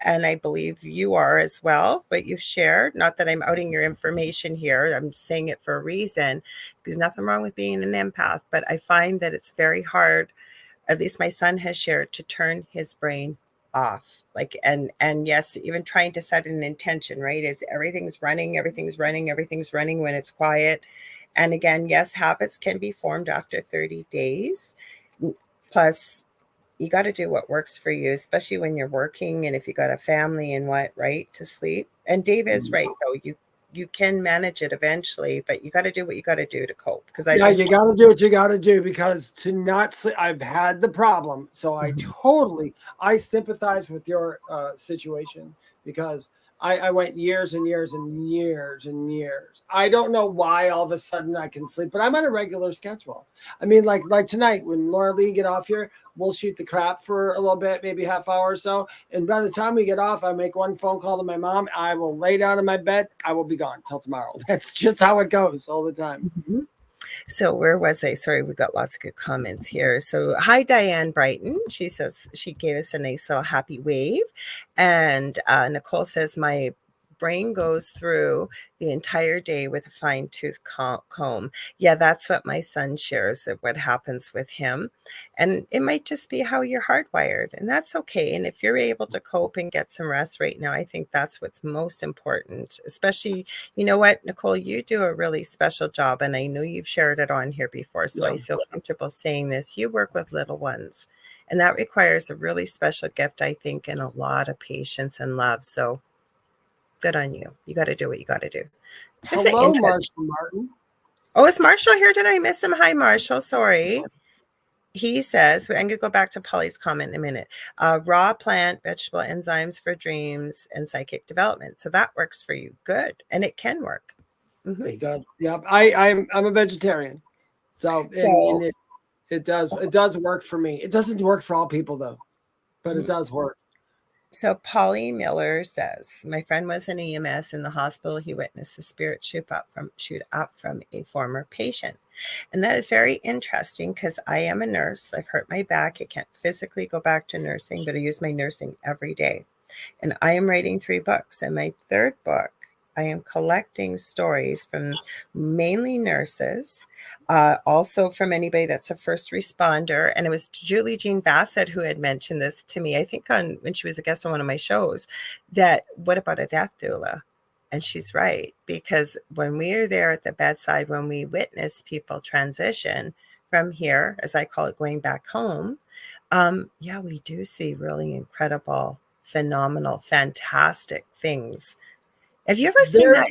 And I believe you are as well, but you've shared. Not that I'm outing your information here. I'm saying it for a reason. There's nothing wrong with being an empath, but I find that it's very hard, at least my son has shared, to turn his brain off. Like, and yes, even trying to set an intention, right? It's everything's running when it's quiet. And again, yes, habits can be formed after 30 days. Plus, you got to do what works for you, especially when you're working and if you got a family and what, right, to sleep. And Dave is right, though. You can manage it eventually, but you got to do what you got to do to cope. Because you got to do what you got to do, because to not sleep, I've had the problem. So I sympathize with your situation, because I went years and years and years and years. I don't know why all of a sudden I can sleep, but I'm on a regular schedule. I mean, like tonight when Lorilei get off here, we'll shoot the crap for a little bit, maybe half hour or so. And by the time we get off, I make one phone call to my mom. I will lay down in my bed. I will be gone till tomorrow. That's just how it goes all the time. Mm-hmm. So where was I? Sorry, we got lots of good comments here. So hi, Diane Brighton. She says she gave us a nice little happy wave. And Nicole says, my brain goes through the entire day with a fine-tooth comb. Yeah, that's what my son shares of what happens with him. And it might just be how you're hardwired, and that's okay. And if you're able to cope and get some rest right now, I think that's what's most important. Especially, you know what, Nicole, you do a really special job, and I know you've shared it on here before, so I feel comfortable saying this. You work with little ones, and that requires a really special gift, I think, and a lot of patience and love. So good on you. You got to do what you got to do. Hello, Marshall Martin. Oh, is Marshall here? Did I miss him? Hi, Marshall. Sorry. He says, I'm going to go back to Polly's comment in a minute. Raw plant, vegetable enzymes for dreams and psychic development. So that works for you. Good. And it can work. Mm-hmm. It does. Yep. I'm a vegetarian. So it does work for me. It doesn't work for all people though, but it does work. So Polly Miller says, my friend was in EMS in the hospital. He witnessed the spirit shoot up from a former patient. And that is very interesting because I am a nurse. I've hurt my back. I can't physically go back to nursing, but I use my nursing every day. And I am writing 3 books. And my 3rd book, I am collecting stories from mainly nurses, also from anybody that's a first responder. And it was Julie Jean Bassett who had mentioned this to me, I think when she was a guest on one of my shows, that what about a death doula? And she's right, because when we are there at the bedside, when we witness people transition from here, as I call it, going back home, we do see really incredible, phenomenal, fantastic things. Have you ever seen that?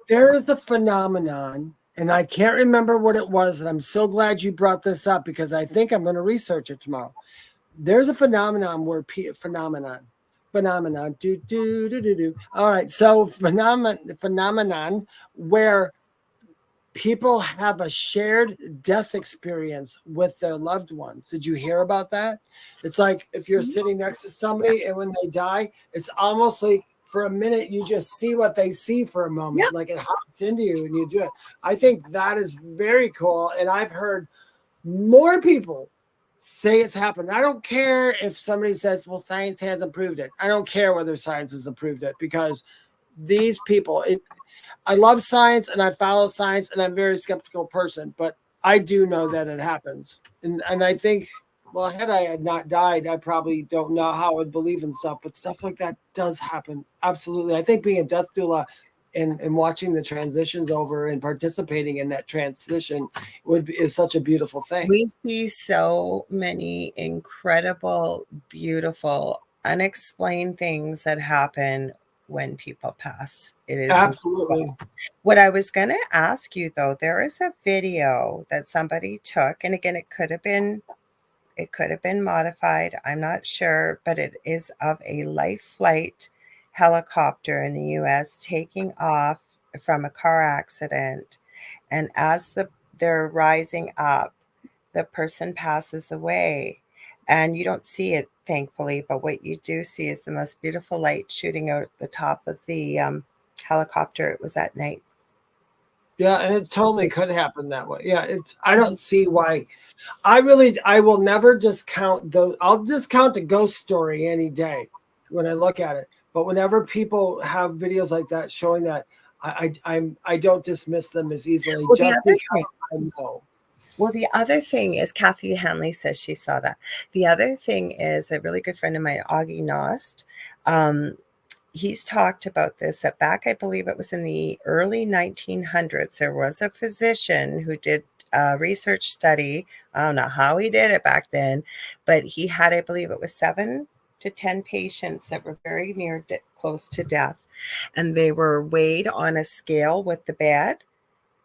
There is a phenomenon, and I can't remember what it was, and I'm so glad you brought this up because I think I'm going to research it tomorrow. There's a phenomenon where phenomenon. All right, so phenomenon where people have a shared death experience with their loved ones. Did you hear about that? It's like if you're sitting next to somebody and when they die, it's almost like for a minute, you just see what they see for a moment, like it hops into you and you do it. I think that is very cool. And I've heard more people say it's happened. I don't care if somebody says, well, science hasn't proved it. I don't care whether science has proved it because these people, I love science and I follow science and I'm a very skeptical person, but I do know that it happens. And I think, well, had I not died, I probably don't know how I would believe in stuff, but stuff like that does happen. Absolutely. I think being a death doula and watching the transitions over and participating in that transition is such a beautiful thing. We see so many incredible, beautiful, unexplained things that happen when people pass. It is absolutely incredible. What I was going to ask you though, there is a video that somebody took, and again, it could have been modified. I'm not sure, but it is of a life flight helicopter in the US taking off from a car accident. And as they're rising up, the person passes away. And you don't see it, thankfully, but what you do see is the most beautiful light shooting out the top of the helicopter. It was at night. Yeah, and it totally could happen that way. Yeah, I don't see why. I will never discount those. I'll discount the ghost story any day when I look at it. But whenever people have videos like that showing that, I don't dismiss them as easily just because I know. Well, the other thing is Kathy Hanley says she saw that. The other thing is a really good friend of mine, Augie Nost. He's talked about this that back, I believe it was in the early 1900s, there was a physician who did a research study. I don't know how he did it back then, but he had, I believe it was 7 to 10 patients that were very near close to death. And they were weighed on a scale with the bed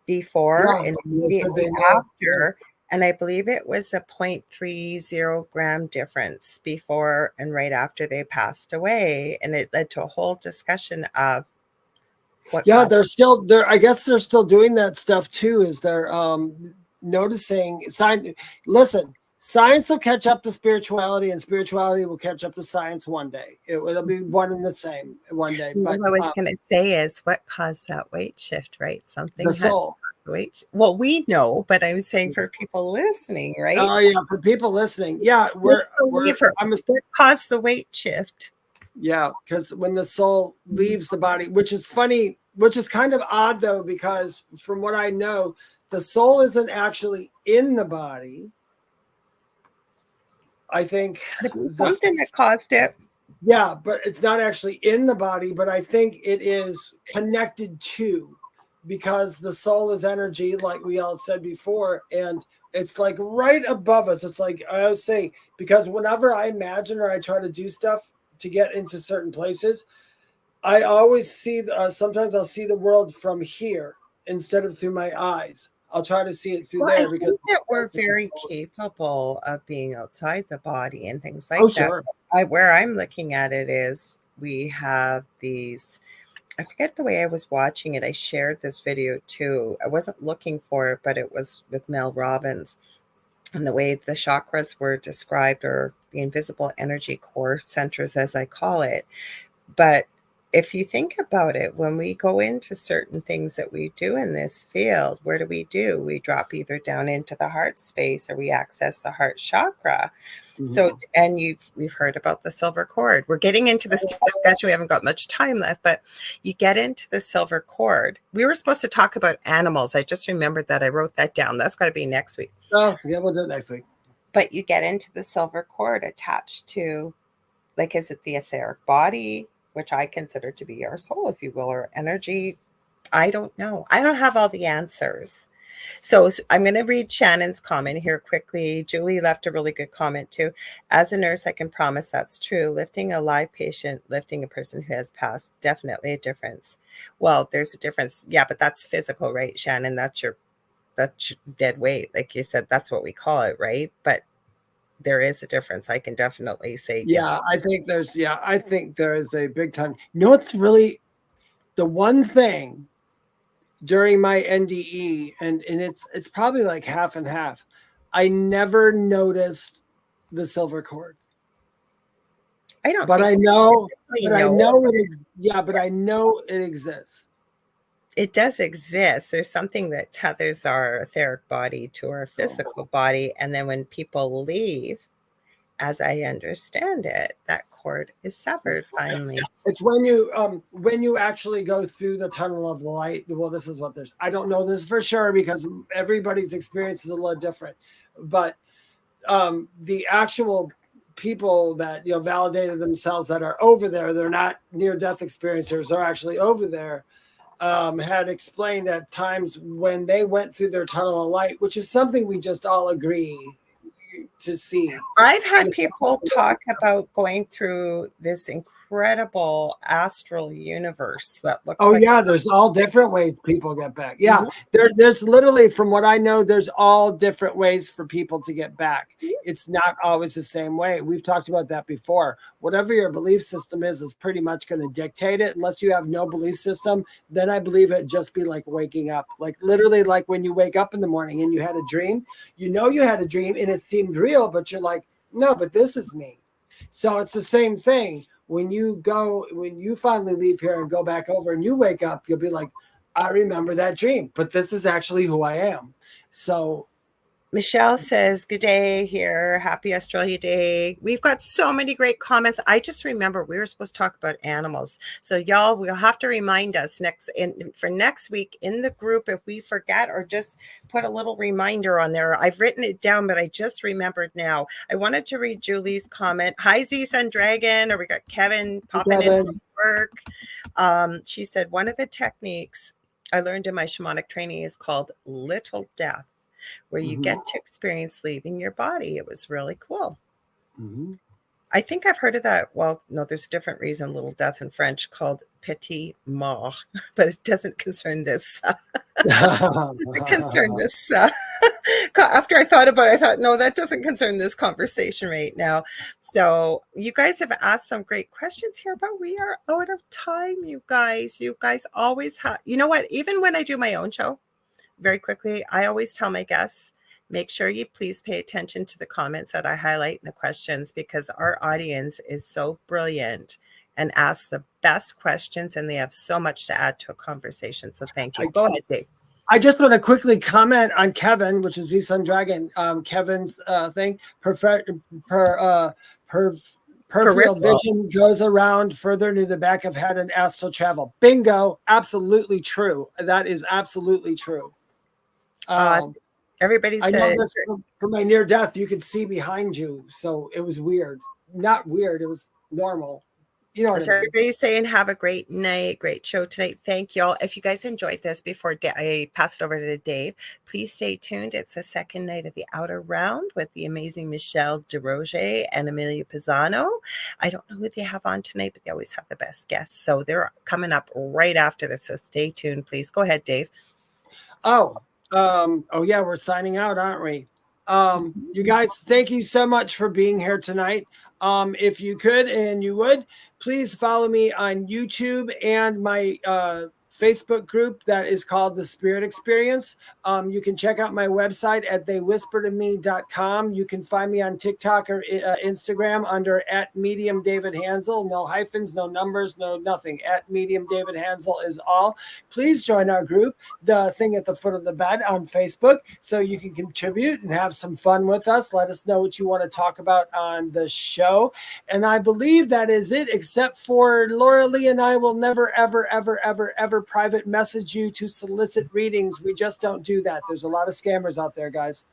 before Yeah, and they said immediately they know. after. And I believe it was a 0.30 gram difference before and right after they passed away. And it led to a whole discussion of what Yeah, caused. they're still there. I guess they're still doing that stuff too. Is they're noticing sign. Listen, science will catch up to spirituality, and spirituality will catch up to science one day. It'll be one and the same one day. But What I was going to say is what caused that weight shift, right? Something the had soul. the weight. Well, we know, but I'm saying for people listening, right? Oh yeah, for people listening, yeah, we're. What caused the weight shift? Yeah, because when the soul leaves the body, which is funny, which is kind of odd though, because from what I know, the soul isn't actually in the body. I think Something that caused it. Yeah, but it's not actually in the body, but I think it is connected to, because the soul is energy, like we all said before, and it's like right above us. It's like I was saying, because whenever I imagine or I try to do stuff to get into certain places, I always see, sometimes I'll see the world from here instead of through my eyes. I'll try to see it through there. I think that we're very capable of being outside the body and things like that. Sure. Where I'm looking at it is we have these, I forget the way I was watching it. I shared this video too. I wasn't looking for it, but it was with Mel Robbins, and the way the chakras were described, or the invisible energy core centers, as I call it. But if you think about it, when we go into certain things that we do in this field, where do? We drop either down into the heart space or we access the heart chakra. Mm-hmm. So, and we've heard about the silver cord. We're getting into this discussion. We haven't got much time left, but you get into the silver cord. We were supposed to talk about animals. I just remembered that. I wrote that down. That's got to be next week. Oh, yeah, we'll do it next week. But you get into the silver cord attached to, like, is it the etheric body, which I consider to be our soul, if you will, or energy? I don't know. I don't have all the answers. So I'm going to read Shannon's comment here quickly. Julie left a really good comment too. As a nurse, I can promise that's true. Lifting a live patient, lifting a person who has passed, definitely a difference. Well, there's a difference. Yeah, but that's physical, right, Shannon? That's your dead weight. Like you said, that's what we call it, right? But there is a difference. I can definitely say yes. I think there is a big time. You know what's really the one thing during my NDE, and it's probably like half and half. I never noticed the silver cord. I don't, but I know it exists. It does exist. There's something that tethers our etheric body to our physical body. And then when people leave, as I understand it, that cord is severed finally. It's when you actually go through the tunnel of the light. Well, this is what I don't know this for sure because everybody's experience is a little different. But the actual people that validated themselves that are over there, they're not near-death experiencers, they're actually over there. Had explained at times when they went through their tunnel of light, which is something we just all agree to see. I've had people talk about going through this incredible astral universe that looks there's all different ways people get back. There's literally, from what I know, there's all different ways for people to get back. It's not always the same way. We've talked about that before. Whatever your belief system is pretty much going to dictate it. Unless you have no belief system, then I believe it'd just be like waking up, like literally like when you wake up in the morning and you had a dream, you had a dream and it seemed real, but you're like, no, but this is me. So it's the same thing. When you finally leave here and go back over and you wake up, you'll be like, I remember that dream, but this is actually who I am. So Michelle says, good day here. Happy Australia Day. We've got so many great comments. I just remember we were supposed to talk about animals. So y'all, we'll have to remind us for next week in the group if we forget, or just put a little reminder on there. I've written it down, but I just remembered now. I wanted to read Julie's comment. Hi, Z Sun Dragon, or we got Kevin popping in from work. She said, one of the techniques I learned in my shamanic training is called Little Death, where you get to experience leaving your body. It was really cool. I think I've heard of that. Well, no, there's a different reason, little death in French, called petit mort, but it doesn't concern this. Doesn't concern this. After I thought about it, I thought, no, that doesn't concern this conversation right now. So you guys have asked some great questions here, but we are out of time, you guys. You guys always have, you know what, even when I do my own show, very quickly, I always tell my guests, make sure you please pay attention to the comments that I highlight in the questions, because our audience is so brilliant and asks the best questions, and they have so much to add to a conversation. So thank you. Go ahead, Dave. I just want to quickly comment on Kevin, which is Z Sun Dragon. Kevin's thing, peripheral vision goes around further to the back of head and astral travel. Bingo. Absolutely true. That is absolutely true. Everybody said, I know this for my near death, you could see behind you. So it was weird. Not weird. It was normal. You know, so everybody's saying, have a great night, great show tonight. Thank you all. If you guys enjoyed this, before I pass it over to Dave, please stay tuned. It's the second night of the Outer Round with the amazing Michelle DeRoger and Amelia Pisano. I don't know who they have on tonight, but they always have the best guests. So they're coming up right after this. So stay tuned, please. Go ahead, Dave. Oh yeah, we're signing out, aren't we? You guys, thank you so much for being here tonight. If you could and you would, please follow me on YouTube and my Facebook group that is called The Spirit Experience. You can check out my website at theywhispertome.com. You can find me on TikTok or Instagram under @medium David Hanzel. No hyphens, no numbers, no nothing. @medium David Hanzel is all. Please join our group, the thing at the foot of the bed on Facebook, so you can contribute and have some fun with us. Let us know what you want to talk about on the show. And I believe that is it, except for Lorilei and I will never, ever, ever, ever, ever private message you to solicit readings. We just don't do that. There's a lot of scammers out there, guys.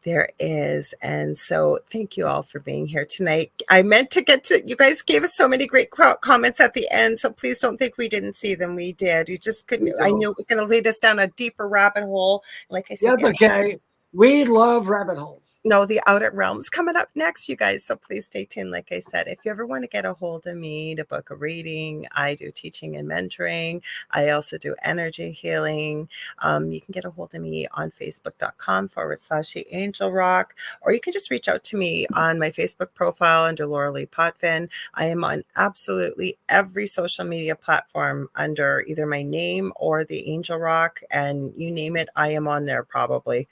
There is. And so thank you all for being here tonight. I meant to get to, you guys gave us so many great comments at the end, so please don't think we didn't see them. We did. You just couldn't. I knew it was going to lead us down a deeper rabbit hole. Like I said, that's okay. We love rabbit holes. No, the Outer Realms coming up next, you guys. So please stay tuned. Like I said, if you ever want to get a hold of me to book a reading, I do teaching and mentoring. I also do energy healing. You can get a hold of me on facebook.com/AngelRock, or you can just reach out to me on my Facebook profile under Lorilei Potvin. I am on absolutely every social media platform under either my name or the Angel Rock, and you name it, I am on there probably.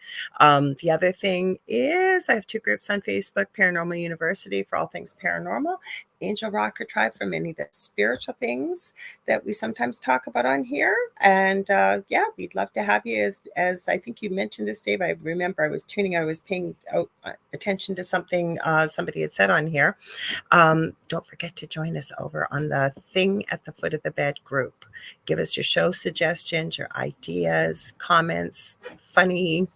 The other thing is I have two groups on Facebook, Paranormal University for all things paranormal, Angel Rocker Tribe for many of the spiritual things that we sometimes talk about on here. And yeah, we'd love to have you as I think you mentioned this, Dave. I remember I was tuning out, I was paying attention to something somebody had said on here. Don't forget to join us over on the Thing at the Foot of the Bed group. Give us your show suggestions, your ideas, comments, funny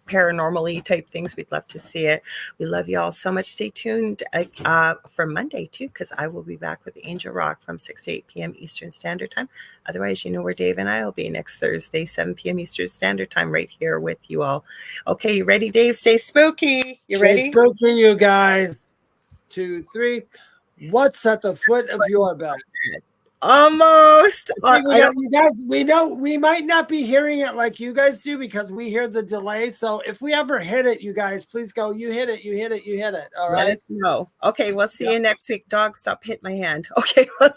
paranormally type things. We'd love to see it. We love you all so much. Stay tuned for Monday too, because I will be back with Angel Rock from 6 to 8 p.m. Eastern Standard Time. Otherwise, you know where Dave and I will be next Thursday, 7 p.m. Eastern Standard Time, right here with you all. Okay, you ready, Dave? Stay spooky. You ready? Stay spooky, you guys. 2, 3. What's at the foot of your bed? Almost. You guys, we might not be hearing it like you guys do because we hear the delay. So if we ever hit it, you guys, please go. You hit it. You hit it. You hit it. All right. Let us know. Okay, we'll see you next week. Dog, stop hitting my hand. Okay.